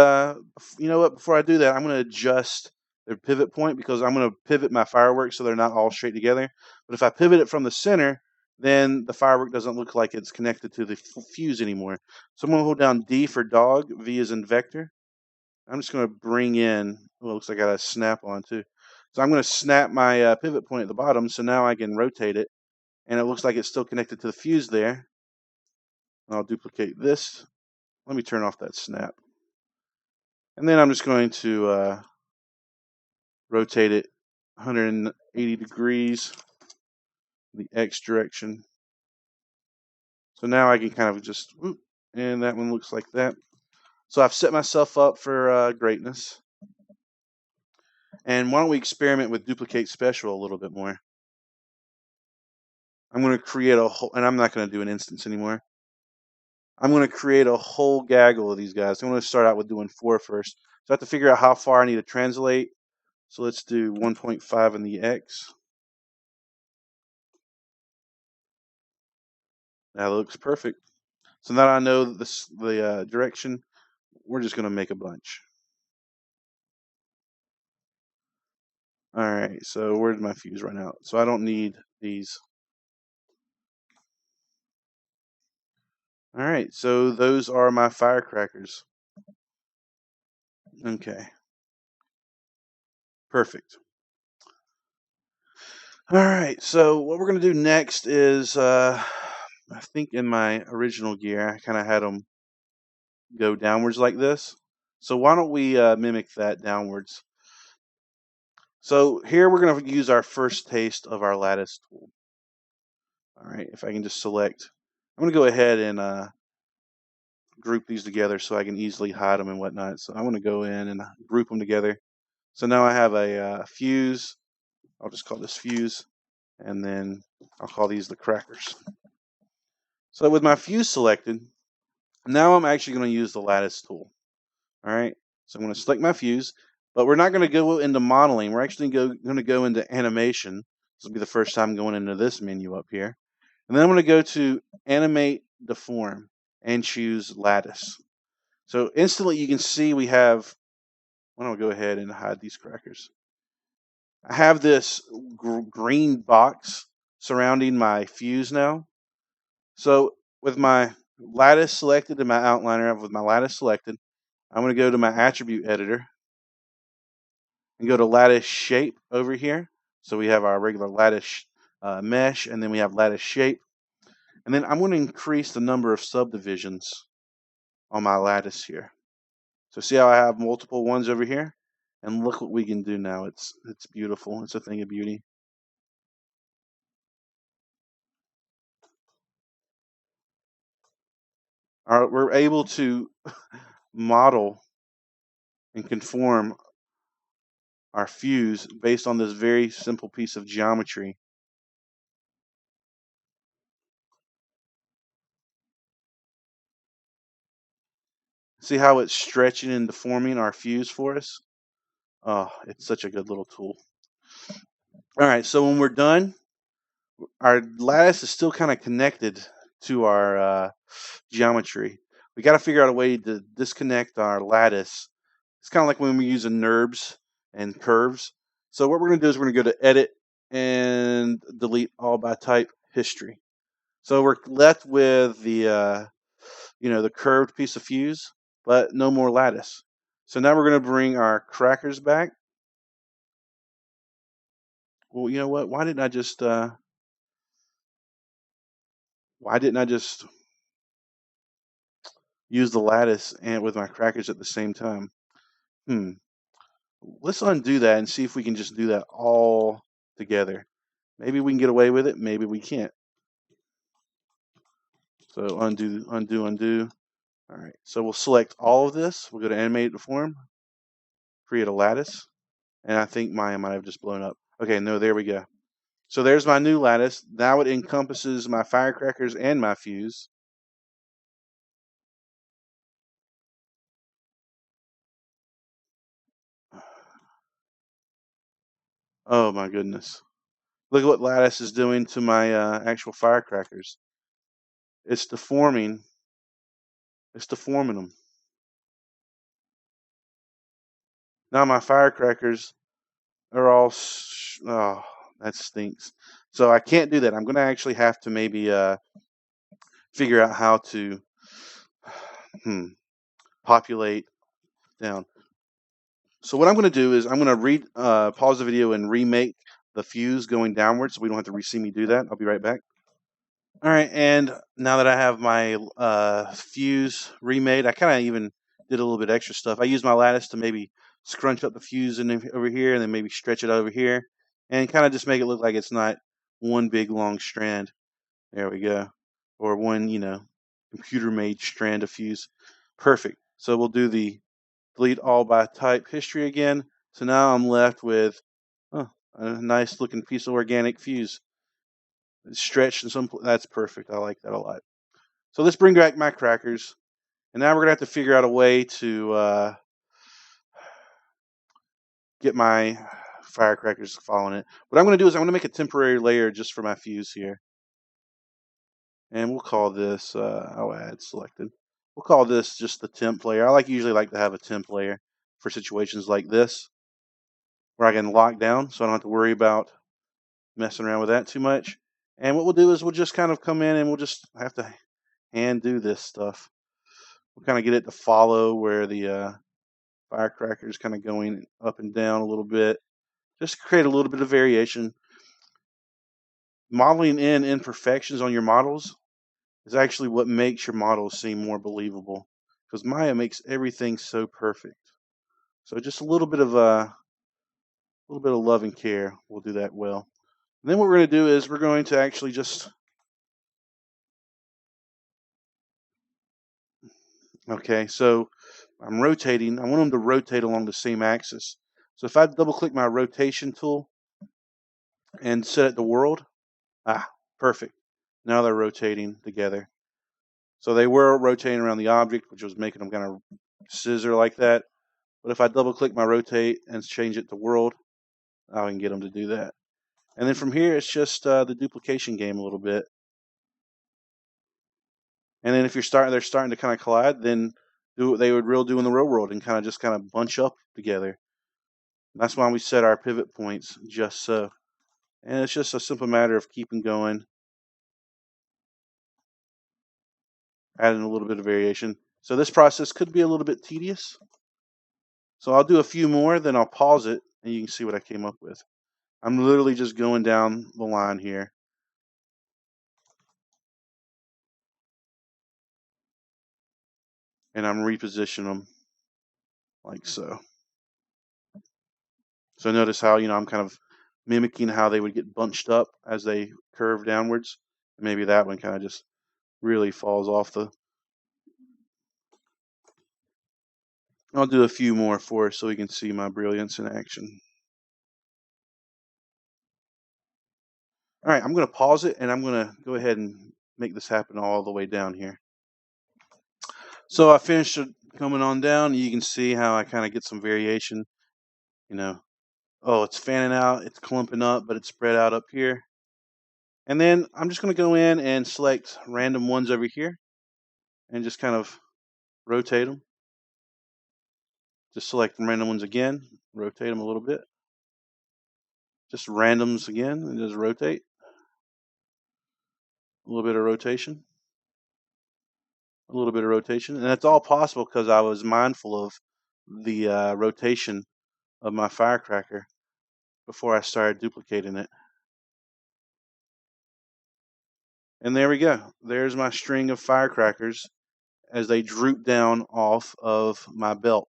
you know what? Before I do that, I'm going to adjust their pivot point because I'm going to pivot my fireworks so they're not all straight together. But if I pivot it from the center, then the firework doesn't look like it's connected to the fuse anymore. So I'm going to hold down D for dog, V as in vector. I'm just going to bring in, oh, it looks like I got a snap on too. So I'm going to snap my pivot point at the bottom so now I can rotate it. And it looks like it's still connected to the fuse there. I'll duplicate this. Let me turn off that snap. And then I'm just going to rotate it 180 degrees, the X direction. So now I can kind of just, whoop, and that one looks like that. So I've set myself up for greatness. And why don't we experiment with duplicate special a little bit more? I'm going to create a whole, and I'm not going to do an instance anymore. I'm going to create a whole gaggle of these guys. I'm going to start out with doing 4 first. So I have to figure out how far I need to translate. So let's do 1.5 in the X. That looks perfect. So now I know the direction. We're just going to make a bunch. All right, so where did my fuse run out? So I don't need these. All right, so those are my firecrackers. Okay. Perfect. All right, so what we're going to do next is, I think in my original gear, I kind of had them go downwards like this. So why don't we mimic that downwards? So here we're going to use our first taste of our lattice tool. All right, if I can just select, I'm going to go ahead and group these together so I can easily hide them and whatnot. So I'm going to go in and group them together. So now I have a fuse. I'll just call this fuse, and then I'll call these the crackers. So with my fuse selected, now I'm actually going to use the lattice tool. All right, so I'm going to select my fuse, but we're not going to go into modeling. We're actually going to go into animation. This will be the first time going into this menu up here. And then I'm going to go to animate deform and choose lattice. So instantly you can see we have Why don't we go ahead and hide these crackers? I have this green box surrounding my fuse now. So with my lattice selected and my outliner, with my lattice selected, I'm going to go to my attribute editor and go to lattice shape over here. So we have our regular lattice mesh, and then we have lattice shape. And then I'm going to increase the number of subdivisions on my lattice here. So see how I have multiple ones over here? And look what we can do now. It's beautiful. It's a thing of beauty. All right, we're able to model and conform our fuse based on this very simple piece of geometry. See how it's stretching and deforming our fuse for us? Oh, it's such a good little tool. All right, so when we're done, our lattice is still kind of connected to our geometry. We got to figure out a way to disconnect our lattice. It's kind of like when we use NURBS and curves. So what we're going to do is we're going to go to Edit and delete all by type history. So we're left with the the curved piece of fuse, but no more lattice. So now we're going to bring our crackers back. Well, you know what? Why didn't I just use the lattice and with my crackers at the same time? Let's undo that and see if we can just do that all together. Maybe we can get away with it. Maybe we can't. So undo, undo, undo. All right. So we'll select all of this. We'll go to animate deform, create a lattice, and I think mine might have just blown up. Okay, no, there we go. So there's my new lattice. Now it encompasses my firecrackers and my fuse. Oh my goodness. Look at what lattice is doing to my actual firecrackers. It's deforming. It's deforming them. Now my firecrackers are all, oh, that stinks. So I can't do that. I'm going to actually have to maybe figure out how to populate down. So what I'm going to do is I'm going to pause the video and remake the fuse going downwards so we don't have to see me do that. I'll be right back. All right, and now that I have my fuse remade, I kind of even did a little bit extra stuff. I used my lattice to maybe scrunch up the fuse over here and then maybe stretch it over here and kind of just make it look like it's not one big long strand. There we go. Or one, computer-made strand of fuse. Perfect. So we'll do the delete all by type history again. So now I'm left with a nice looking piece of organic fuse. It's stretched in some. That's perfect. I like that a lot. So let's bring back my crackers, and now we're gonna have to figure out a way to get my firecrackers following it. What I'm gonna do is I'm gonna make a temporary layer just for my fuse here, and we'll call this. I'll add selected. We'll call this just the temp layer. I usually like to have a temp layer for situations like this, where I can lock down, so I don't have to worry about messing around with that too much. And what we'll do is we'll just kind of come in and we'll just have to hand do this stuff. We'll kind of get it to follow where the firecracker is kind of going up and down a little bit, just to create a little bit of variation. Modeling in imperfections on your models is actually what makes your models seem more believable, because Maya makes everything so perfect. So just a little bit of love and care will do that well. And then what we're going to do is we're going to actually just okay. So I'm rotating. I want them to rotate along the same axis. So if I double click my rotation tool and set it to world, perfect. Now they're rotating together. So they were rotating around the object, which was making them kind of scissor like that. But if I double click my rotate and change it to world, I can get them to do that. And then from here, it's just the duplication game a little bit. And then if they're starting to kind of collide, then do what they would do in the real world and kind of bunch up together. That's why we set our pivot points just so. And it's just a simple matter of keeping going, adding a little bit of variation. So this process could be a little bit tedious. So I'll do a few more, then I'll pause it, and you can see what I came up with. I'm literally just going down the line here. And I'm repositioning them like so. So notice how, I'm kind of mimicking how they would get bunched up as they curve downwards. Maybe that one kind of just really falls off the... I'll do a few more for us so we can see my brilliance in action. All right, I'm going to pause it, and I'm going to go ahead and make this happen all the way down here. So I finished it coming on down. You can see how I kind of get some variation. Oh, it's fanning out, it's clumping up, but it's spread out up here. And then I'm just going to go in and select random ones over here and just kind of rotate them. Just select random ones again, rotate them a little bit. Just randoms again, and just rotate. A little bit of rotation. A little bit of rotation. And that's all possible because I was mindful of the rotation of my firecracker before I started duplicating it. And there we go. There's my string of firecrackers as they droop down off of my belt.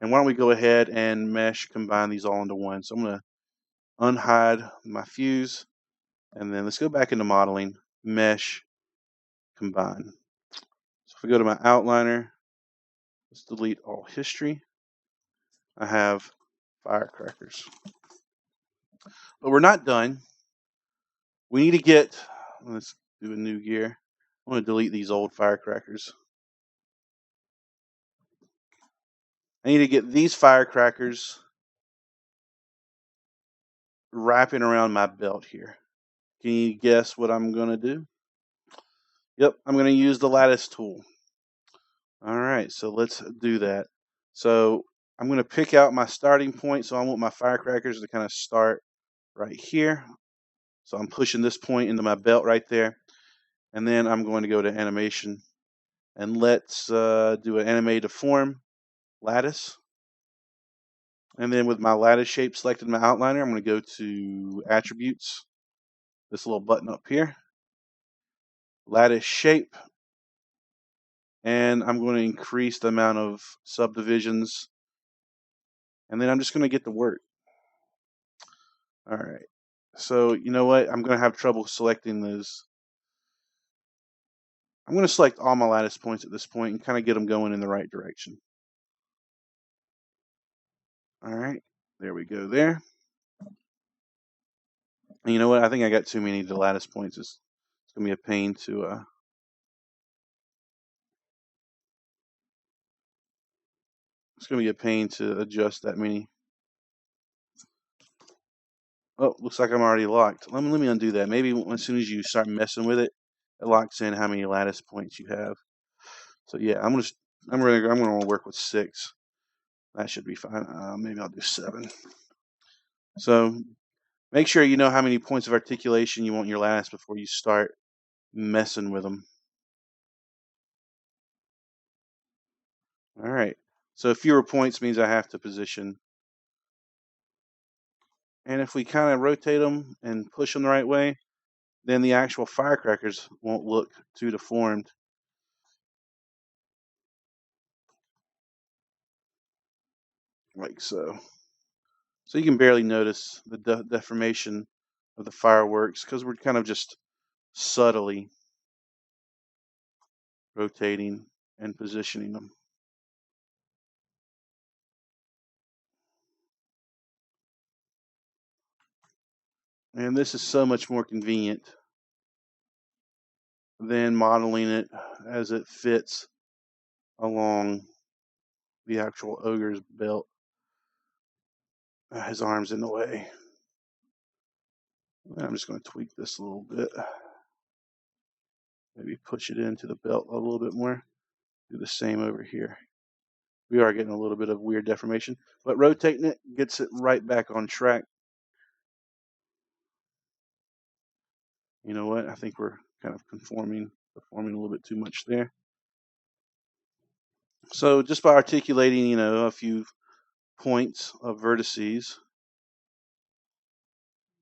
And why don't we go ahead and mesh combine these all into one. So I'm going to unhide my fuse, and then let's go back into modeling, mesh, combine. So if we go to my outliner, let's delete all history. I have firecrackers. But we're not done. We need to get, let's do a new gear. I'm going to delete these old firecrackers. I need to get these firecrackers wrapping around my belt here. Can you guess what I'm going to do? Yep, I'm going to use the lattice tool. All right, so let's do that. So I'm going to pick out my starting point. So I want my firecrackers to kind of start right here. So I'm pushing this point into my belt right there. And then I'm going to go to animation. And let's do an animate to form lattice. And then with my lattice shape selected in my outliner, I'm going to go to attributes. This little button up here. Lattice shape. And I'm going to increase the amount of subdivisions. And then I'm just going to get to work. All right. So you know what? I'm going to have trouble selecting those. I'm going to select all my lattice points at this point and kind of get them going in the right direction. All right. There we go there. And you know what? I think I got too many of the lattice points. It's going to be a pain to... It's going to be a pain to adjust that many. Oh, looks like I'm already locked. Let me undo that. Maybe as soon as you start messing with it, it locks in how many lattice points you have. So yeah, I'm going to work with 6. That should be fine. Maybe I'll do 7. So make sure you know how many points of articulation you want your lattice before you start messing with them. All right. So fewer points means I have to position. And if we kind of rotate them and push them the right way, then the actual firecrackers won't look too deformed. Like so. So you can barely notice the deformation of the fireworks because we're kind of just subtly rotating and positioning them. And this is so much more convenient than modeling it as it fits along the actual ogre's belt. His arm's in the way. I'm just going to tweak this a little bit. Maybe push it into the belt a little bit more. Do the same over here. We are getting a little bit of weird deformation, but rotating it gets it right back on track. You know what? I think we're kind of performing a little bit too much there. So just by articulating, a few points of vertices,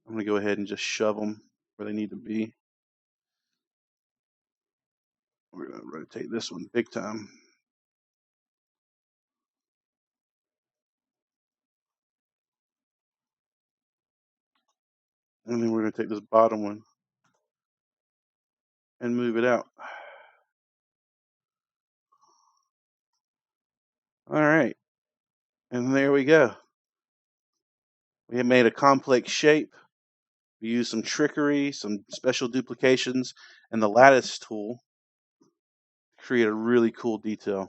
I'm going to go ahead and just shove them where they need to be. We're going to rotate this one big time. And then we're going to take this bottom one and move it out. All right. And there we go. We have made a complex shape. We used some trickery, some special duplications, and the lattice tool to create a really cool detail.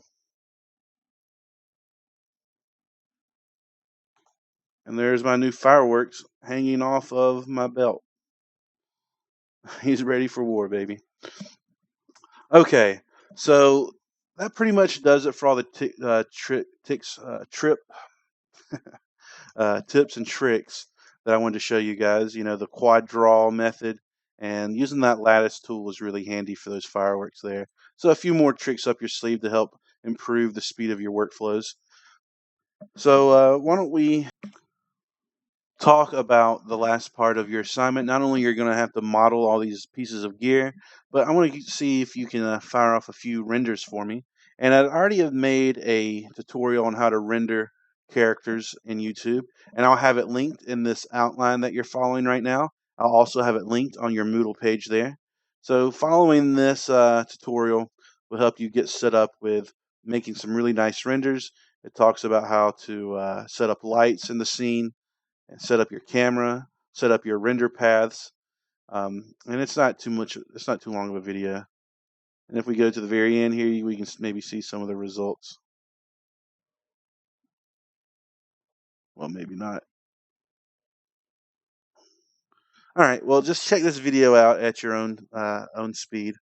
And there's my new fireworks hanging off of my belt. He's ready for war, baby. Okay, so that pretty much does it for all the tips and tricks that I wanted to show you guys. The quad draw method, and using that lattice tool was really handy for those fireworks there. So a few more tricks up your sleeve to help improve the speed of your workflows. So why don't we talk about the last part of your assignment. Not only you're going to have to model all these pieces of gear, but I want to see if you can fire off a few renders for me. And I already have made a tutorial on how to render characters in YouTube, and I'll have it linked in this outline that you're following right now. I'll also have it linked on your Moodle page there. So following this tutorial will help you get set up with making some really nice renders. It talks about how to set up lights in the scene, and set up your camera, set up your render paths. And it's not too long of a video. And if we go to the very end here, we can maybe see some of the results. Well, maybe not. All right, well, just check this video out at your own speed.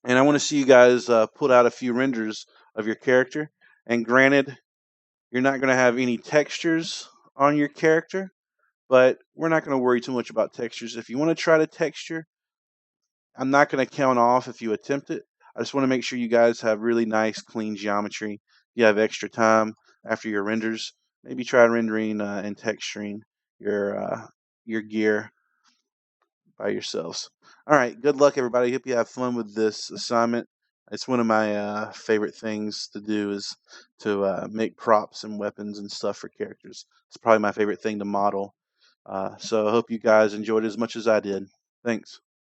And I want to see you guys put out a few renders of your character. And granted, you're not going to have any textures on your character, but we're not going to worry too much about textures. If you want to try to texture, I'm not going to count off if you attempt it. I just want to make sure you guys have really nice, clean geometry. If you have extra time after your renders, maybe try rendering and texturing your gear by yourselves. All right, good luck, everybody. Hope you have fun with this assignment. It's one of my favorite things to do is to make props and weapons and stuff for characters. It's probably my favorite thing to model. So I hope you guys enjoyed it as much as I did. Thanks.